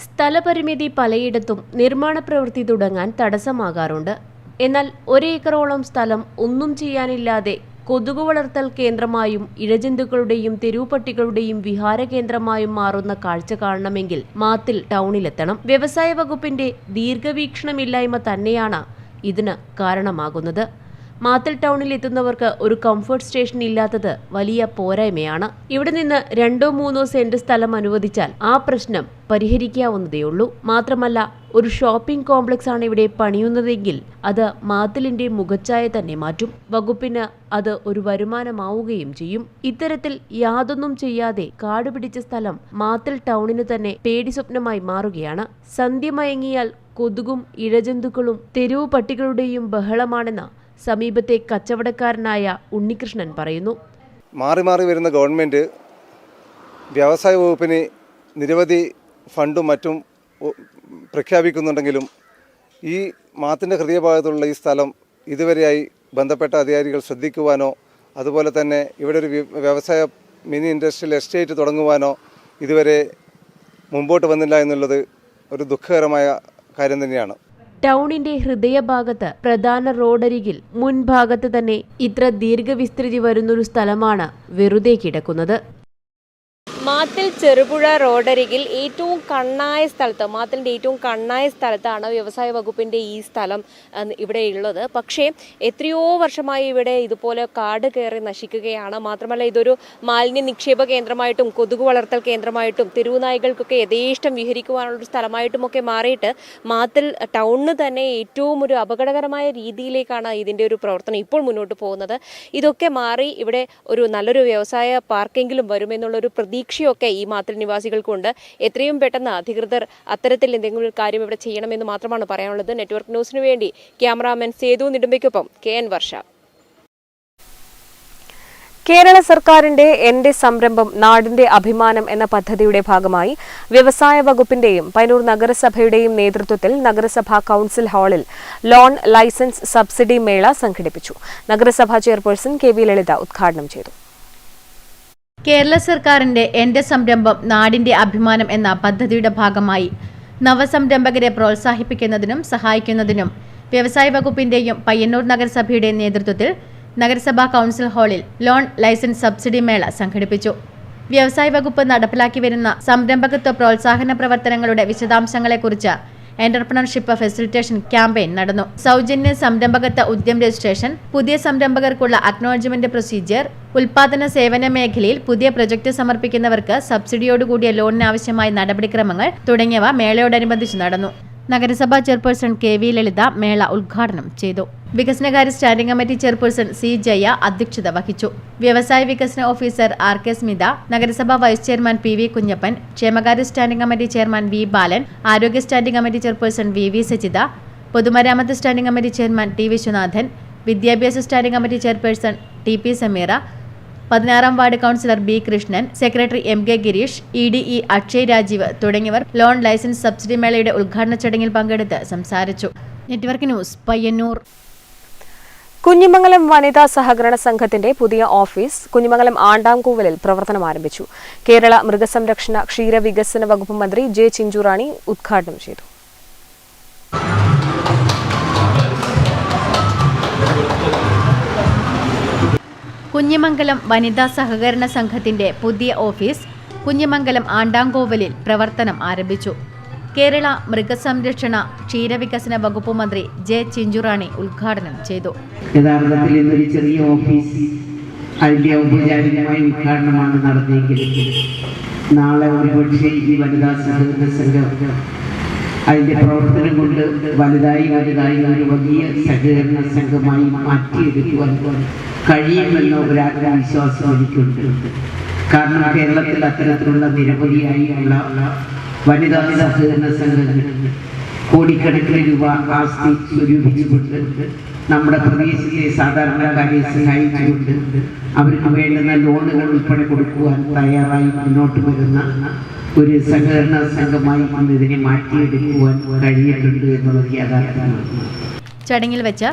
സ്ഥലപരിമിതി പലയിടത്തും നിർമ്മാണ പ്രവൃത്തി തുടങ്ങാൻ തടസ്സമാകാറുണ്ട്. എന്നാൽ ഒരേക്കറോളം സ്ഥലം ഒന്നും ചെയ്യാനില്ലാതെ കൊതുക് വളർത്തൽ കേന്ദ്രമായും ഇഴജന്തുക്കളുടെയും തെരുവുപട്ടികളുടെയും വിഹാര കേന്ദ്രമായും മാറുന്ന കാഴ്ച കാണണമെങ്കിൽ മാത്തിൽ ടൗണിലെത്തണം. വ്യവസായ വകുപ്പിന്റെ ദീർഘവീക്ഷണമില്ലായ്മ തന്നെയാണ് ഇതിന് കാരണമാകുന്നത്. മാത്തിൽ ടൗണിൽ എത്തുന്നവർക്ക് ഒരു കംഫർട്ട് സ്റ്റേഷൻ ഇല്ലാത്തത് വലിയ പോരായ്മയാണ്. ഇവിടെ നിന്ന് 2-3 സെന്റ് സ്ഥലം അനുവദിച്ചാൽ ആ പ്രശ്നം പരിഹരിക്കാവുന്നതേയുള്ളൂ. മാത്രമല്ല, ഒരു ഷോപ്പിംഗ് കോംപ്ലക്സ് ആണ് ഇവിടെ പണിയുന്നതെങ്കിൽ അത് മാത്തിലിന്റെ മുഖച്ഛായ തന്നെ മാറ്റും. വകുപ്പിന് അത് ഒരു വരുമാനമാവുകയും ചെയ്യും. ഇത്തരത്തിൽ യാതൊന്നും ചെയ്യാതെ കാടുപിടിച്ച സ്ഥലം മാത്തിൽ ടൗണിന് തന്നെ പേടി സ്വപ്നമായി മാറുകയാണ്. സന്ധ്യ മയങ്ങിയാൽ കൊതുകും ഇഴജന്തുക്കളും തെരുവു പട്ടികളുടെയും ബഹളമാണെന്ന് സമീപത്തെ കച്ചവടക്കാരനായ ഉണ്ണികൃഷ്ണൻ പറയുന്നു. മാറി മാറി വരുന്ന ഗവൺമെൻറ് വ്യവസായ വകുപ്പിന് നിരവധി ഫണ്ടും മറ്റും പ്രഖ്യാപിക്കുന്നുണ്ടെങ്കിലും ഈ മാത്തിൻ്റെ ഹൃദയഭാഗത്തുള്ള ഈ സ്ഥലം ഇതുവരെയായി ബന്ധപ്പെട്ട അധികാരികൾ ശ്രദ്ധിക്കുവാനോ അതുപോലെ തന്നെ ഇവിടെ ഒരു വ്യവസായ മിനി ഇൻഡസ്ട്രിയൽ എസ്റ്റേറ്റ് തുടങ്ങുവാനോ ഇതുവരെ മുമ്പോട്ട് വന്നില്ല എന്നുള്ളത് ഒരു ദുഃഖകരമായ കാര്യം തന്നെയാണ്. ടൗണിന്റെ ഹൃദയഭാഗത്ത് പ്രധാന റോഡരികിൽ മുൻഭാഗത്ത് തന്നെ ഇത്ര ദീർഘവിസ്തൃതി വരുന്നൊരു സ്ഥലമാണ് വെറുതെ കിടക്കുന്നത്. മാത്തിൽ ചെറുപുഴ റോഡരികിൽ ഏറ്റവും കണ്ണായ സ്ഥലത്ത്, മാത്തിൻ്റെ ഏറ്റവും കണ്ണായ സ്ഥലത്താണ് വ്യവസായ വകുപ്പിൻ്റെ ഈ സ്ഥലം ഇവിടെ ഉള്ളത്. പക്ഷേ എത്രയോ വർഷമായി ഇവിടെ ഇതുപോലെ കാട് കയറി നശിക്കുകയാണ്. മാത്രമല്ല, ഇതൊരു മാലിന്യ നിക്ഷേപ കേന്ദ്രമായിട്ടും കൊതുക് വളർത്തൽ കേന്ദ്രമായിട്ടും തെരുവുനായ്കൾക്കൊക്കെ യഥേഷ്ടം വിഹരിക്കുവാനുള്ളൊരു സ്ഥലമായിട്ടുമൊക്കെ മാറിയിട്ട് മാത്തിൽ ടൗണിന് തന്നെ ഏറ്റവും ഒരു അപകടകരമായ രീതിയിലേക്കാണ് ഇതിൻ്റെ ഒരു പ്രവർത്തനം ഇപ്പോൾ മുന്നോട്ട് പോകുന്നത്. ഇതൊക്കെ മാറി ഇവിടെ ഒരു നല്ലൊരു വ്യവസായ പാർക്കെങ്കിലും വരുമെന്നുള്ളൊരു പ്രതീക്ഷയൊക്കെ ഈ മാത്തിൽ നിവാസികൾക്കുണ്ട്. എത്രയും പെട്ടെന്ന് അധികൃതർ അത്തരത്തിൽ എന്തെങ്കിലും ഒരു കാര്യം ഇവിടെ ചെയ്യണമെന്ന് മാത്രമാണ് പറയാനുള്ളത്. നെറ്റ്വർക്ക് ന്യൂസിനു വേണ്ടി ക്യാമറാമാൻ സേതു നെടുമ്പയ്ക്കൊപ്പം KN വർഷ. കേരള സർക്കാരിന്റെ എന്റെ സംരംഭം നാടിന്റെ അഭിമാനം എന്ന പദ്ധതിയുടെ ഭാഗമായി വ്യവസായ വകുപ്പിന്റെയും പയ്യന്നൂർ നഗരസഭയുടെയും നേതൃത്വത്തിൽ നഗരസഭാ കൌൺസിൽ ഹാളിൽ ലോൺ ലൈസൻസ് സബ്സിഡി മേള സംഘടിപ്പിച്ചു. നഗരസഭാ ചെയർപേഴ്സൺ കെ വി ലളിത ഉദ്ഘാടനം ചെയ്തു. കേരള സർക്കാരിന്റെ എന്റെ സംരംഭം നാടിന്റെ അഭിമാനം എന്ന പദ്ധതിയുടെ ഭാഗമായി നവസംരംഭകരെ പ്രോത്സാഹിപ്പിക്കുന്നതിനും സഹായിക്കുന്നതിനും വ്യവസായ വകുപ്പിന്റെയും പയ്യന്നൂർ നഗരസഭയുടെയും നേതൃത്വത്തിൽ നഗരസഭാ കൌൺസിൽ ഹാളിൽ ലോൺ ലൈസൻസ് സബ്സിഡി മേള സംഘടിപ്പിച്ചു. വ്യവസായ വകുപ്പ് നടപ്പിലാക്കി വരുന്ന സംരംഭകത്വ പ്രോത്സാഹന പ്രവർത്തനങ്ങളുടെ വിശദാംശങ്ങളെക്കുറിച്ച് എന്റർപ്രണർഷിപ്പ് ഫെസിലിറ്റേഷൻ ക്യാമ്പയിൻ നടന്നു. സൗജന്യ സംരംഭകത്വ ഉദ്യം രജിസ്ട്രേഷൻ, പുതിയ സംരംഭകർക്കുള്ള അക്നോളജ്മെന്റ് പ്രൊസീജിയർ, ഉൽപാദന സേവന മേഖലയിൽ പുതിയ പ്രൊജക്ട് സമർപ്പിക്കുന്നവർക്ക് സബ്സിഡിയോടുകൂടിയ ലോണിനാവശ്യമായ നടപടിക്രമങ്ങൾ തുടങ്ങിയവ മേളയോടനുബന്ധിച്ച് നടന്നു. നഗരസഭാ ചെയർപേഴ്സൺ കെ വി ലളിത മേള ഉദ്ഘാടനം ചെയ്തു. വികസനകാര്യ standing committee chairperson C Jaya അധ്യക്ഷത വഹിച്ചു. വ്യവസായ വികസന ഓഫീസർ ആർ കെ സ്മിത, നഗരസഭാ vice chairman P V Kunhappan, ക്ഷേമകാര്യ standing committee chairman V Balan, ആരോഗ്യ standing committee chairperson V V Sajitha, പൊതുമരാമത്ത് standing committee chairman T Viswanathan, വിദ്യാഭ്യാസ standing committee chairperson T P Sameera, 16-ാം ward councillor B Krishnan, secretary M K Gireesh, E Akshay Rajeev തുടങ്ങിയവർ loan licence subsidy മേളയുടെ ഉദ്ഘാടന ചടങ്ങിൽ പങ്കെടുത്ത് സംസാരിച്ചു. Network news, Payyanur. കുഞ്ഞിമംഗലം വനിതാ സഹകരണ സംഘത്തിന്റെ പുതിയ ഓഫീസ് കുഞ്ഞിമംഗലം ആണ്ടാംകൂവലിൽ പ്രവർത്തനം ആരംഭിച്ചു. കേരള മൃഗസംരക്ഷണ ക്ഷീരവികസന വകുപ്പ് മന്ത്രി ജെ ചിഞ്ചുറാണി ഉദ്ഘാടനം ചെയ്തു. കുഞ്ഞിമംഗലം വനിതാ സഹകരണ സംഘത്തിന്റെ പുതിയ ഓഫീസ് കുഞ്ഞിമംഗലം ആണ്ടാംകോവലിൽ പ്രവർത്തനം ആരംഭിച്ചു. കേരള മൃഗസംരക്ഷണ ക്ഷീരവികസന വകുപ്പ് മന്ത്രി ജെ ചിഞ്ചുറാണി ഉദ്ഘാടനം ചെയ്തു. യഥാർത്ഥത്തിൽ ഇന്നൊരു ചെറിയ ഓഫീസ് അതിൻ്റെ ഔപചാരികമായ ഉദ്ഘാടനമാണ് നടത്തിയെങ്കിലും നാളെ ഒരുപക്ഷെ ഈ വനിതാ സഹകരണ സംഘം അതിൻ്റെ പ്രവർത്തനം കൊണ്ട് വലുതായി ഒരു വലിയ സഹകരണ സംഘമായി മാറ്റിയെടുക്കുവാൻ കഴിയുമെന്ന ഒരു ആത്മവിശ്വാസം എനിക്കുണ്ട്. കാരണം കേരളത്തിൽ അത്തരത്തിലുള്ള നിരവധിയായുള്ള വനിതാ സഹകരണ സംഘങ്ങൾ കോടിക്കണക്കിന് രൂപ ആസ്തി സ്വരൂപിച്ചുകൊണ്ട് നമ്മുടെ പ്രദേശത്തെ സാധാരണക്കാരെ സഹായിച്ചുകൊണ്ട് അവർക്ക് വേണ്ടുന്ന ലോണുകൾ ഉൾപ്പെടെ കൊടുക്കുവാൻ തയ്യാറായി മുന്നോട്ട് വരുന്ന ഒരു സഹകരണ സംഘമായി ഇതിനെ മാറ്റിയെടുക്കുവാൻ കഴിഞ്ഞിട്ടുണ്ട് എന്നുള്ളത് യാഥാർത്ഥ്യമാണ്. ചടങ്ങിൽ വെച്ച്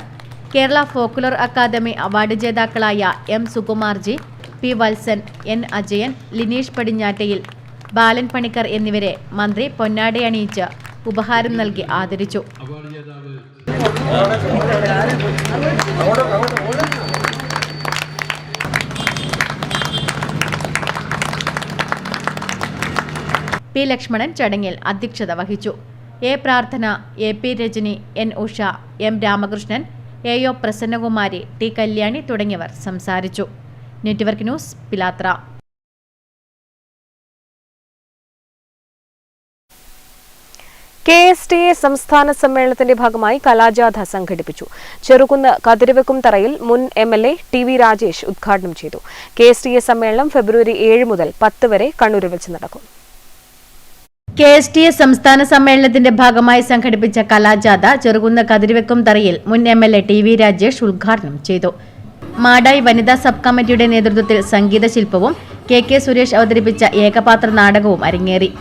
കേരള ഫോക്ലോർ അക്കാദമി അവാർഡ് ജേതാക്കളായ M Sukumarji, P Valsan, N Ajayan, Lineesh പടിഞ്ഞാറ്റയിൽ, ബാലൻ പണിക്കർ എന്നിവരെ മന്ത്രി പൊന്നാടയണിയിച്ച് ഉപഹാരം നൽകി ആദരിച്ചു. പി ലക്ഷ്മണൻ ചടങ്ങിൽ അധ്യക്ഷത വഹിച്ചു. A Prarthana, A P Rajani, N Usha, M Ramakrishnan, A O Prasannakumari, T Kalyani തുടങ്ങിയവർ സംസാരിച്ചു. നെറ്റ്വർക്ക് ന്യൂസ്, പിലാത്ര. KSTA സംസ്ഥാന സമ്മേളനത്തിന്റെ ഭാഗമായി കലാജാഥ സംഘടിപ്പിച്ചു. ചെറുകുന്ന് കതിരവെക്കും തറയിൽ മുൻ MLA ടി വി രാജേഷ് ഉദ്ഘാടനം ചെയ്തു. KSTA സമ്മേളനം ഫെബ്രുവരി 7 മുതൽ 10 വരെ കണ്ണൂരിൽ വെച്ച് നടക്കും. KSTA സംസ്ഥാന സമ്മേളനത്തിന്റെ ഭാഗമായി സംഘടിപ്പിച്ച കലാജാഥ ചെറുകുന്ന് കതിരവെക്കും തറയിൽ മുൻ MLA ടി വി രാജേഷ് ഉദ്ഘാടനം ചെയ്തു. മാടായി വനിതാ സബ് കമ്മിറ്റിയുടെ നേതൃത്വത്തിൽ സംഗീത ശില്പവും KK സുരേഷ് അവതരിപ്പിച്ച ഏകപാത്ര നാടകവും അരങ്ങേറി.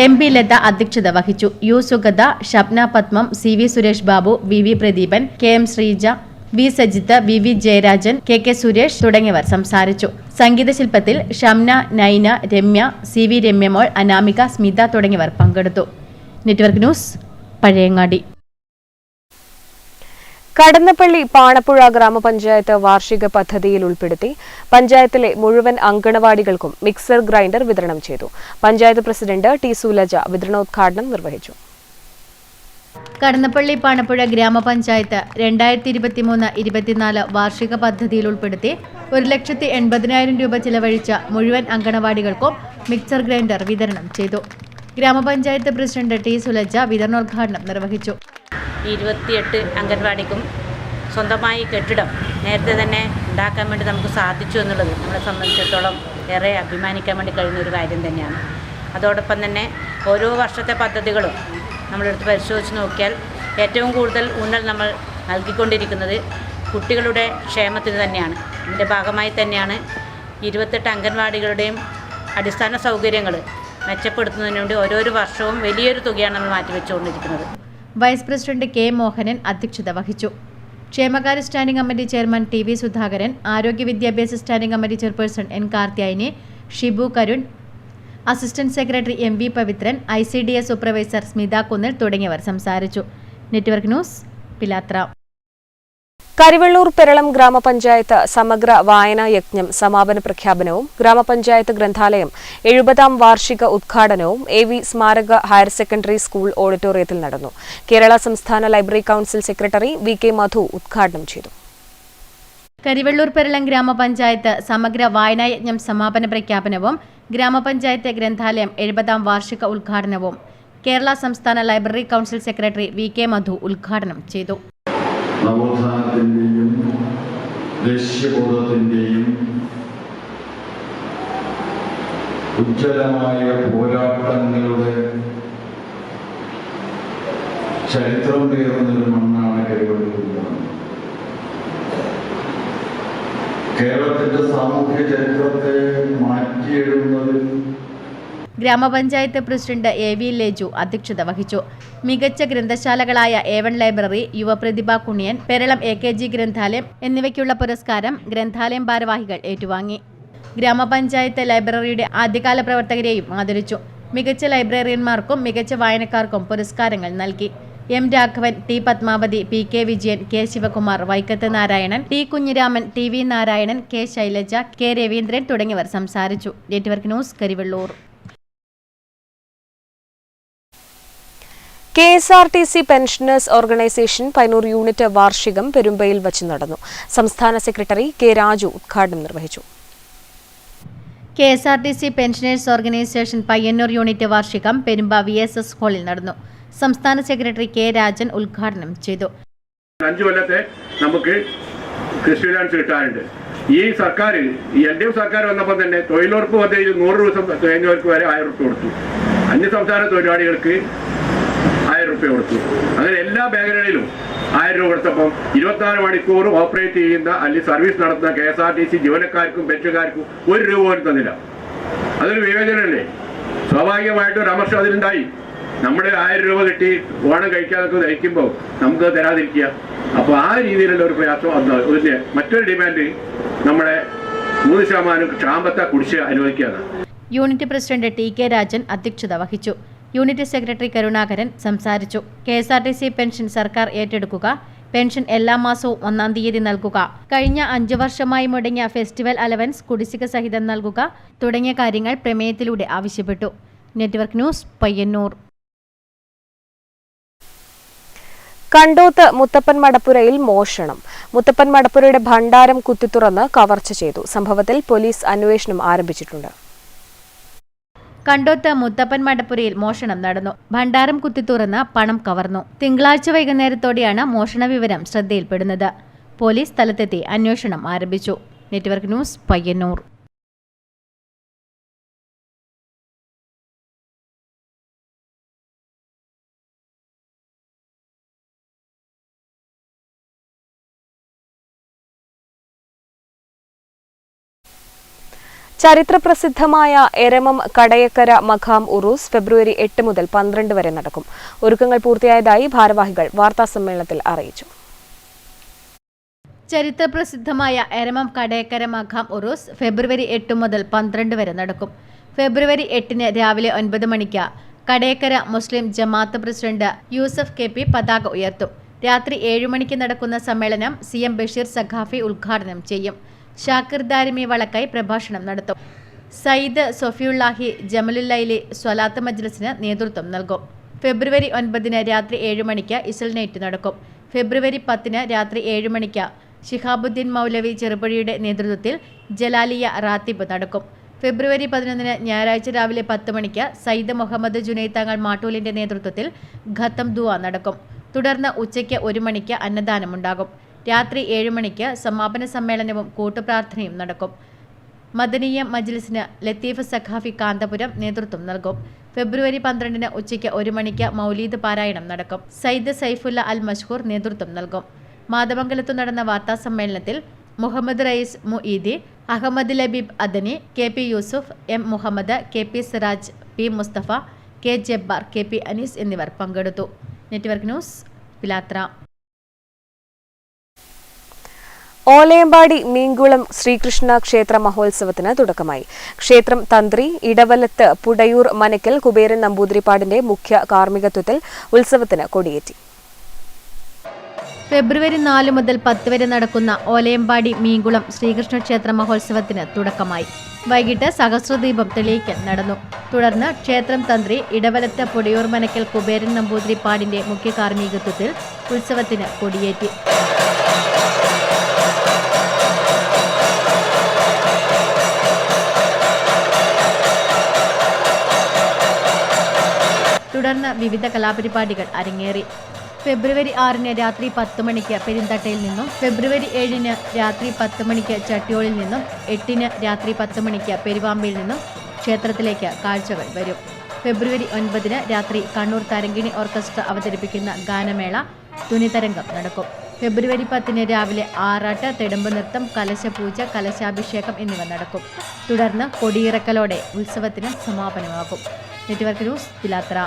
MP ലത അധ്യക്ഷത വഹിച്ചു. U Sugatha, Shabna Padmam, CV Suresh Babu, VV Pradeepan, KM Sreeja, V Sajith, VV Jayarajan, KK Suresh തുടങ്ങിയവർ സംസാരിച്ചു. സംഗീത ശില്പത്തിൽ ഷംന, നൈന, രമ്യ, CV രമ്യമോൾ, അനാമിക, സ്മിത തുടങ്ങിയവർ പങ്കെടുത്തു. Network news, Pazhayangadi. കടന്നപ്പള്ളി പാണപ്പുഴ ഗ്രാമപഞ്ചായത്ത് വാർഷിക പദ്ധതിയിൽ ഉൾപ്പെടുത്തി പഞ്ചായത്തിലെ മുഴുവൻ അങ്കണവാടികൾക്കും മിക്സർ ഗ്രൈൻഡർ വിതരണം ചെയ്തു. പഞ്ചായത്ത് പ്രസിഡന്റ് ടി സുലജ വിതരണോദ്ഘാടനം നിർവഹിച്ചു. കടന്നപ്പള്ളി പാണപ്പുഴ ഗ്രാമപഞ്ചായത്ത് 2023-24 വാർഷിക പദ്ധതിയിൽ ഉൾപ്പെടുത്തി 1,80,000 രൂപ ചിലവഴിച്ച മുഴുവൻ അങ്കണവാടികൾക്കും മിക്സർ ഗ്രൈൻഡർ വിതരണം ചെയ്തു. ഗ്രാമപഞ്ചായത്ത് പ്രസിഡന്റ് ടി സുലജ വിതരണോദ്ഘാടനം നിർവഹിച്ചു. 28 അംഗൻവാടിക്കും സ്വന്തമായി കെട്ടിടം നേരത്തെ തന്നെ ഉണ്ടാക്കാൻ വേണ്ടി നമുക്ക് സാധിച്ചു എന്നുള്ളത് നമ്മളെ സംബന്ധിച്ചിടത്തോളം ഏറെ അഭിമാനിക്കാൻ വേണ്ടി കഴിയുന്ന ഒരു കാര്യം തന്നെയാണ്. അതോടൊപ്പം തന്നെ ഓരോ വർഷത്തെ പദ്ധതികളും നമ്മളെടുത്ത് പരിശോധിച്ച് നോക്കിയാൽ ഏറ്റവും കൂടുതൽ ഊന്നൽ നമ്മൾ നൽകിക്കൊണ്ടിരിക്കുന്നത് കുട്ടികളുടെ ക്ഷേമത്തിന് തന്നെയാണ്. ഇതിൻ്റെ ഭാഗമായി തന്നെയാണ് 28 അംഗൻവാടികളുടെയും അടിസ്ഥാന സൗകര്യങ്ങൾ മെച്ചപ്പെടുത്തുന്നതിന് വേണ്ടി ഓരോരോ വർഷവും വലിയൊരു തുകയാണ് നമ്മൾ മാറ്റിവെച്ചുകൊണ്ടിരിക്കുന്നത്. വൈസ് പ്രസിഡന്റ് കെ മോഹനൻ അധ്യക്ഷത വഹിച്ചു. ക്ഷേമകാര്യ standing committee chairman TV. Sudhakaran, ആരോഗ്യ വിദ്യാഭ്യാസ standing committee chairperson N. Karthyayani, Shibu Karun, assistant secretary MV. Pavithran, ICDS supervisor Smitha Kunnal തുടങ്ങിയവർ സംസാരിച്ചു. Network news, Pilathara. കരിവെള്ളൂർ പെരളം ഗ്രാമപഞ്ചായത്ത് സമഗ്ര വായനാ യജ്ഞം സമാപന പ്രഖ്യാപനവും ഗ്രാമപഞ്ചായത്ത് ഗ്രന്ഥാലയം 70ാം വാർഷിക ഉദ്ഘാടനവും AV സ്മാരക ഹയർ സെക്കൻഡറി സ്കൂൾ ഓഡിറ്റോറിയത്തിൽ നടന്നു. കേരള സംസ്ഥാന ലൈബ്രറി കൌൺസിൽ സെക്രട്ടറി VK മധു ഉദ്ഘാടനം ചെയ്തു. കരിവെള്ളൂർ പെരളം ഗ്രാമപഞ്ചായത്ത് സമഗ്ര വായനാ യജ്ഞം സമാപന പ്രഖ്യാപനവും ഗ്രാമപഞ്ചായത്ത് ഗ്രന്ഥാലയം 70ാം വാർഷിക ഉദ്ഘാടനവും കേരള സംസ്ഥാന ലൈബ്രറി കൌൺസിൽ സെക്രട്ടറി VK മധു ഉദ്ഘാടനം ചെയ്തു. നവോത്ഥാനത്തിൻ്റെയും ദേശീയബോധത്തിൻ്റെയും ഉജ്ജ്വലമായ പോരാട്ടങ്ങളുടെ ചരിത്രം പേറുന്നൊരു മണ്ണാണ് കരിവെള്ളൂർ. കേരളത്തിന്റെ സാമൂഹ്യ ചരിത്രത്തെ മാറ്റിയെഴുതുന്നതിൽ ഗ്രാമപഞ്ചായത്ത് പ്രസിഡന്റ് AV ലേജു അധ്യക്ഷത വഹിച്ചു. മികച്ച ഗ്രന്ഥശാലകളായ A1 library, Yuvaprathibha Kuniyan, Peralam AKG ഗ്രന്ഥാലയം എന്നിവയ്ക്കുള്ള പുരസ്കാരം ഗ്രന്ഥാലയം ഭാരവാഹികൾ ഏറ്റുവാങ്ങി. ഗ്രാമപഞ്ചായത്ത് ലൈബ്രറിയുടെ ആദ്യകാല പ്രവർത്തകരെയും ആദരിച്ചു. മികച്ച ലൈബ്രറിയന്മാർക്കും മികച്ച വായനക്കാർക്കും പുരസ്കാരങ്ങൾ നൽകി. M. Raghavan, T. Padmavati, PK Vijayan, K. Shivakumar, വൈക്കത്ത് Narayanan, T. Kunhiraman, TV Narayanan, K. Shailaja, K. Raveendran തുടങ്ങിയവർ സംസാരിച്ചു. Network news, Karivellur. KSRTC pensioners organisation Payyanur unit വാർഷികം പെരുമ്പയിൽ വച്ച് നടന്നു. സംസ്ഥാന സെക്രട്ടറി K. രാജു ഉദ്ഘാടനം നിർവഹിച്ചു. KSRTC pensioners organisation Payyanur unit വാർഷികം പെരുമ്പ VSS ഹാളിൽ നടന്നു. സംസ്ഥാന സെക്രട്ടറി K. രാജൻ ഉദ്ഘാടനം ചെയ്തു. 5 കൊല്ലത്തെ നമുക്ക് കൃഷി ലോൺസ് കിട്ടാറുണ്ട്. ഈ സർക്കാർ, ഈ LDF സർക്കാർ വന്നപ്പോൾ തന്നെ തൊഴിലുറപ്പ് പദ്ധതിയിൽ 100 ദിവസം കഴിഞ്ഞവർക്ക് വരെ 1000 രൂപ കൊടുത്തു. അന്യസംസ്ഥാന തൊഴിലാളികൾക്ക് 1000 രൂപ കൊടുത്തു. അങ്ങനെ എല്ലാ മേഖലകളിലും 1000 രൂപ കൊടുത്തപ്പം 24 മണിക്കൂർ ഓപ്പറേറ്റ് ചെയ്യുന്ന അല്ലെങ്കിൽ സർവീസ് നടത്തുന്ന KSRTC ജീവനക്കാർക്കും പെൻഷൻകാർക്കും 1 രൂപ പോലും തന്നില്ല. അതൊരു വിവേചനമല്ലേ? സ്വാഭാവികമായിട്ടും ഒരു അമർഷം അതിലുണ്ടായി. നമ്മുടെ 1000 രൂപ കിട്ടി ഓണം കഴിക്കാതൊക്കെ ധരിക്കുമ്പോൾ നമുക്ക് തരാതിരിക്കുക. അപ്പോൾ ആ രീതിയിലുള്ള ഒരു പ്രയാസം അതിന് മറ്റൊരു ഡിമാൻഡ് നമ്മുടെ 3% ക്ഷാമത്തെ കുടിശ്ശിക അനുവദിക്കുകയാണ്. യൂണിറ്റ് പ്രസിഡന്റ് TK രാജൻ അധ്യക്ഷത വഹിച്ചു. യൂണിറ്റ് സെക്രട്ടറി കരുണാകരൻ സംസാരിച്ചു. KSRTC പെൻഷൻ സർക്കാർ ഏറ്റെടുക്കുക, പെൻഷൻ എല്ലാ മാസവും 1-ാം തീയതി നൽകുക, കഴിഞ്ഞ 5 വർഷമായി മുടങ്ങിയ ഫെസ്റ്റിവൽ അലവൻസ് കുടിശ്ശിക സഹിതം നൽകുക തുടങ്ങിയ കാര്യങ്ങൾ പ്രമേയത്തിലൂടെ ആവശ്യപ്പെട്ടു. Network news, Payyanur. കണ്ടോത്ത് മുത്തപ്പൻ മടപ്പുരയിൽ മോഷണം. മുത്തപ്പൻ മടപ്പുരയുടെ ഭണ്ഡാരം കുത്തിത്തുറന്ന് കവർച്ച ചെയ്തു. സംഭവത്തിൽ പോലീസ് അന്വേഷണം ആരംഭിച്ചിട്ടുണ്ട്. കണ്ടോത്ത് മുത്തപ്പൻ മടപ്പുരയിൽ മോഷണം നടന്നു. ഭണ്ഡാരം കുത്തിത്തുറന്ന് പണം കവർന്നു. തിങ്കളാഴ്ച വൈകുന്നേരത്തോടെയാണ് മോഷണ വിവരം ശ്രദ്ധയിൽപ്പെടുന്നത്. പോലീസ് സ്ഥലത്തെത്തി അന്വേഷണം ആരംഭിച്ചു. Network news, Payyanur. ചരിത്രപ്രസിദ്ധമായ എരമം കടയക്കര മഖാം ഉറൂസ് ഫെബ്രുവരി 8 മുതൽ 12 വരെ നടക്കും. ഒരുക്കങ്ങൾ പൂർത്തിയായതായി ഭാരവാഹികൾ വാർത്താസമ്മേളനത്തിൽ അറിയിച്ചു. ചരിത്രപ്രസിദ്ധമായ എരമം കടയക്കര മഖാം ഉറൂസ് ഫെബ്രുവരി 8 മുതൽ 12 വരെ നടക്കും. ഫെബ്രുവരി 8 രാവിലെ 9 മണിക്ക് കടയക്കര മുസ്ലിം ജമാഅത്ത് പ്രസിഡന്റ് യൂസഫ് KP പതാക ഉയർത്തും. രാത്രി 7 മണിക്ക് നടക്കുന്ന സമ്മേളനം CM ബഷീർ സഖാഫി ഉദ്ഘാടനം ചെയ്യും. ഷാക്കിർ ദാരിമി വളക്കായി പ്രഭാഷണം നടത്തും. സയ്യിദ് സൊഫിയുല്ലാഹി ജമലുല്ലൈലി സ്വലാത്ത് മജ്ലിസിന് നേതൃത്വം നൽകും. ഫെബ്രുവരി 9 രാത്രി 7 മണിക്ക് ഇസ്ൽ നൈറ്റ് നടക്കും. ഫെബ്രുവരി 10 രാത്രി 7 മണിക്ക് ശിഹാബുദ്ദീൻ മൗലവി ചെറുപുഴയുടെ നേതൃത്വത്തിൽ ജലാലിയ റാത്തിബ് നടക്കും. ഫെബ്രുവരി 11 ഞായറാഴ്ച രാവിലെ 10 മണിക്ക് സയ്യിദ് മുഹമ്മദ് ജുനൈദ് തങ്ങൾ മാട്ടൂലിന്റെ നേതൃത്വത്തിൽ ഖത്തം ദുആ നടക്കും. തുടർന്ന് ഉച്ചയ്ക്ക് 1 മണിക്ക് അന്നദാനമുണ്ടാകും. രാത്രി 7 മണിക്ക് സമാപന സമ്മേളനവും കൂട്ടുപ്രാർത്ഥനയും നടക്കും. മദനിയ മജ്ലിസിന് ലത്തീഫ് സഖാഫി കാന്തപുരം നേതൃത്വം നൽകും. ഫെബ്രുവരി 12 ഉച്ചയ്ക്ക് 1 മണിക്ക് മൗലീദ് പാരായണം നടക്കും. സയ്യിദ് സൈഫുല്ല അൽ മഷ്ഹൂർ നേതൃത്വം നൽകും. മാതമംഗലത്തു നടന്ന വാർത്താ സമ്മേളനത്തിൽ Muhammad Rayees Muedi, Ahmed Labeeb Adani, K P Yusuf, M Muhammad, K P Siraj, P Musthafa, K Jabbar, K P Anees എന്നിവർ പങ്കെടുത്തു. Network news, Pilathara. ഓലയമ്പാടി മീങ്കുളം ശ്രീകൃഷ്ണ ക്ഷേത്ര മഹോത്സവത്തിന് തുടക്കമായി. ക്ഷേത്രം തന്ത്രി ഇടവലത്ത് പുടയൂർ മനക്കൽ കുബേരൻ നമ്പൂതിരിപ്പാടിന്റെ മുഖ്യ കാർമ്മികത്വത്തിൽ ഉത്സവത്തിന് കൊടിയേറ്റി. ഫെബ്രുവരി 4 മുതൽ 10 വരെ നടക്കുന്ന ഓലയമ്പാടി മീങ്കുളം ശ്രീകൃഷ്ണ ക്ഷേത്ര മഹോത്സവത്തിന് തുടക്കമായി. വൈകിട്ട് സഹസ്രദീപം തെളിയിക്കൽ നടന്നു. തുടർന്ന് ക്ഷേത്രം തന്ത്രി ഇടവലത്ത് പുടയൂർ മനക്കൽ കുബേരൻ നമ്പൂതിരിപ്പാടിന്റെ മുഖ്യ കാർമ്മികത്വത്തിൽ ഉത്സവത്തിന് കൊടിയേറ്റി. തുടർന്ന് വിവിധ കലാപരിപാടികൾ അരങ്ങേറി. ഫെബ്രുവരി 6 രാത്രി 10 മണിക്ക് പെരിന്തട്ടയിൽ നിന്നും, ഫെബ്രുവരി 7 രാത്രി 10 മണിക്ക് ചട്ടിയോളിൽ നിന്നും, 8 രാത്രി 10 മണിക്ക് പെരുവാമ്പയിൽ നിന്നും ക്ഷേത്രത്തിലേക്ക് കാഴ്ചകൾ വരും. ഫെബ്രുവരി 9 രാത്രി കണ്ണൂർ തരങ്കിണി ഓർക്കസ്ട്ര അവതരിപ്പിക്കുന്ന ഗാനമേള തുനിതരംഗം നടക്കും. ഫെബ്രുവരി 10 രാവിലെ ആറാട്ട്, തെടുമ്പ് നൃത്തം, കലശപൂജ, കലശാഭിഷേകം എന്നിവ നടക്കും. തുടർന്ന് കൊടിയിറക്കലോടെ ഉത്സവത്തിന് സമാപനമാകും. നെറ്റ്വർക്ക് ന്യൂസ്, പിലാത്ര.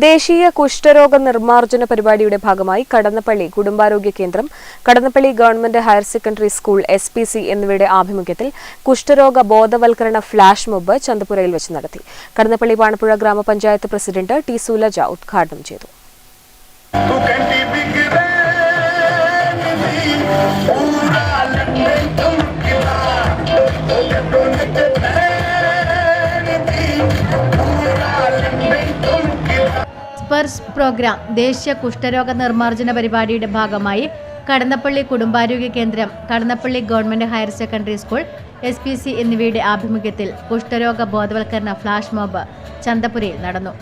ദേശീയ കുഷ്ഠരോഗ നിർമ്മാർജ്ജന പരിപാടിയുടെ ഭാഗമായി കടന്നപ്പള്ളി കുടുംബാരോഗ്യ കേന്ദ്രം, Kadannappally government higher secondary school, SPC എന്നിവയുടെ ആഭിമുഖ്യത്തിൽ കുഷ്ഠരോഗ ബോധവൽക്കരണ ഫ്ലാഷ് മോബ് ചന്തപുരയിൽ വെച്ച് നടത്തി. കടന്നപ്പള്ളി പാണപ്പുഴ ഗ്രാമപഞ്ചായത്ത് പ്രസിഡന്റ് ടി സുലജ ഉദ്ഘാടനം ചെയ്തു. സ്പർശ് പ്രോഗ്രാം ദേശീയ കുഷ്ഠരോഗ നിർമ്മാർജ്ജന പരിപാടിയുടെ ഭാഗമായി കടന്നപ്പള്ളി കുടുംബാരോഗ്യ കേന്ദ്രം, Kadannappally government higher secondary school, SPC എന്നിവയുടെ ആഭിമുഖ്യത്തിൽ കുഷ്ഠരോഗ ബോധവൽക്കരണ ഫ്ലാഷ് മോബ് ചന്തപുരയിൽ നടന്നു.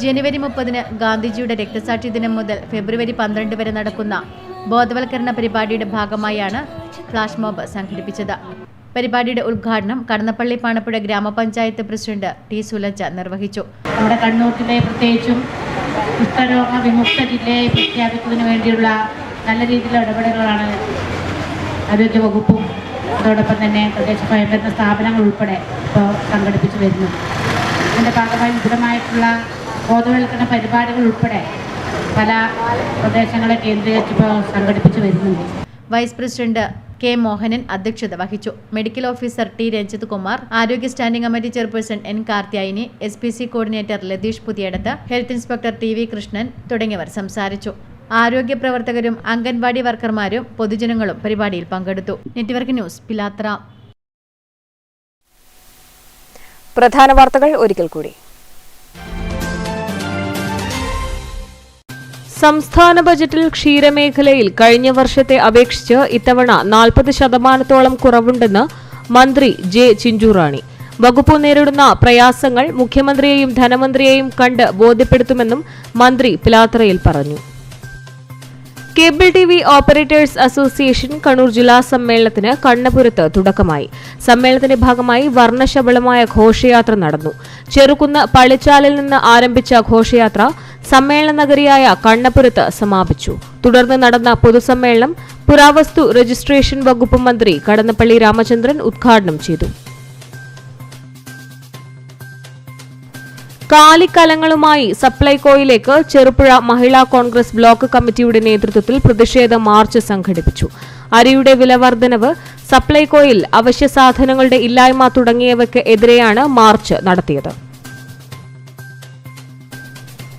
ജനുവരി 30 ഗാന്ധിജിയുടെ രക്തസാക്ഷി ദിനം മുതൽ ഫെബ്രുവരി 12 വരെ നടക്കുന്ന ബോധവൽക്കരണ പരിപാടിയുടെ ഭാഗമായാണ് ഫ്ലാഷ് മോബ് സംഘടിപ്പിച്ചത്. പരിപാടിയുടെ ഉദ്ഘാടനം കടന്നപ്പള്ളി പാണപ്പുഴ ഗ്രാമപഞ്ചായത്ത് പ്രസിഡന്റ് ടി സുലജ നിർവഹിച്ചു. നമ്മുടെ കണ്ണൂർ ജില്ലയെ പ്രത്യേകിച്ചും കുഷ്ഠരോഗ വിമുക്ത ജില്ലയായി പ്രഖ്യാപിക്കുന്നതിന് വേണ്ടിയുള്ള നല്ല രീതിയിലുള്ള ഇടപെടലുകളാണ് ആരോഗ്യവകുപ്പും അതോടൊപ്പം തന്നെ തദ്ദേശ സ്വയംഭരണ സ്ഥാപനങ്ങൾ ഉൾപ്പെടെ ഇപ്പോൾ സംഘടിപ്പിച്ചു വരുന്നത്. ഇതിൻ്റെ ഭാഗമായി വിപുലമായിട്ടുള്ള ബോധവൽക്കരണ പരിപാടികൾ ഉൾപ്പെടെ പല പ്രദേശങ്ങളെ കേന്ദ്രീകരിച്ച് ഇപ്പോൾ സംഘടിപ്പിച്ചു വരുന്നുണ്ട്. വൈസ് പ്രസിഡന്റ് കെ മോഹനൻ അധ്യക്ഷത വഹിച്ചു. Medical officer T Ranjith Kumar, ആരോഗ്യ standing committee chairperson N Karthyayani, SPC coordinator Latheesh Puthiyadath, health inspector TV Krishnan തുടങ്ങിയവർ സംസാരിച്ചു. ആരോഗ്യ പ്രവർത്തകരും അംഗൻവാടി വർക്കർമാരും പൊതുജനങ്ങളും പരിപാടിയിൽ പങ്കെടുത്തു. Network news, Pilathara. പ്രധാന വാർത്തകൾ ഒരിക്കൽ കൂടി. സംസ്ഥാന ബജറ്റിൽ ക്ഷീരമേഖലയിൽ കഴിഞ്ഞ വർഷത്തെ അപേക്ഷിച്ച് ഇത്തവണ 40% കുറവുണ്ടെന്ന് മന്ത്രി ജെ ചിഞ്ചുറാണി. വകുപ്പ് നേരിടുന്ന പ്രയാസങ്ങൾ മുഖ്യമന്ത്രിയെയും ധനമന്ത്രിയെയും കണ്ട് ബോധ്യപ്പെടുത്തുമെന്നും മന്ത്രി പിലാത്രയിൽ പറഞ്ഞു. Cable TV operators association Kannur ജില്ലാ സമ്മേളനത്തിന് കണ്ണപുരത്ത് തുടക്കമായി. സമ്മേളനത്തിന്റെ ഭാഗമായി വർണ്ണശബളമായ ഘോഷയാത്ര നടന്നു. ചെറുകുന്ന് പള്ളിച്ചാലിൽ നിന്ന് ആരംഭിച്ച ഘോഷയാത്ര സമ്മേളന നഗരിയായ കണ്ണപുരത്ത് സമാപിച്ചു. തുടർന്ന് നടന്ന പൊതുസമ്മേളനം പുരാവസ്തു രജിസ്ട്രേഷൻ വകുപ്പ് മന്ത്രി കടന്നപ്പള്ളി രാമചന്ദ്രൻ ഉദ്ഘാടനം ചെയ്തു. കാലിക്കലങ്ങളുമായി സപ്ലൈകോയിലേക്ക് ചെറുപുഴ മഹിളാ കോൺഗ്രസ് ബ്ലോക്ക് കമ്മിറ്റിയുടെ നേതൃത്വത്തിൽ പ്രതിഷേധ മാർച്ച് സംഘടിപ്പിച്ചു. അരിയുടെ വില വർധനവ്, സപ്ലൈകോയിൽ അവശ്യ സാധനങ്ങളുടെ ഇല്ലായ്മ തുടങ്ങിയവയ്ക്ക് എതിരെയാണ് മാർച്ച് നടത്തിയത്.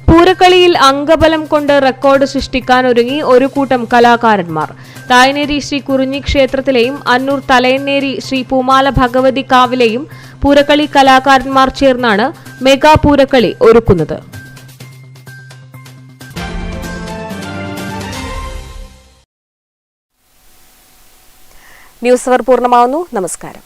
പൂരക്കളിയിൽ അംഗബലം കൊണ്ട് റെക്കോർഡ് സൃഷ്ടിക്കാനൊരുങ്ങി ഒരു കൂട്ടം കലാകാരന്മാർ. തായനേരി ശ്രീ കുറിഞ്ഞി ക്ഷേത്രത്തിലെയും അന്നൂർ തലയന്നേരി ശ്രീ പൂമാല ഭഗവതി കാവിലെയും പൂരക്കളി കലാകാരന്മാർ ചേർന്നാണ് മെഗാ പൂരക്കളി ഒരുക്കുന്നത്. ന്യൂസ് അവർ പൂർണ്ണമാവുന്നു. നമസ്കാരം.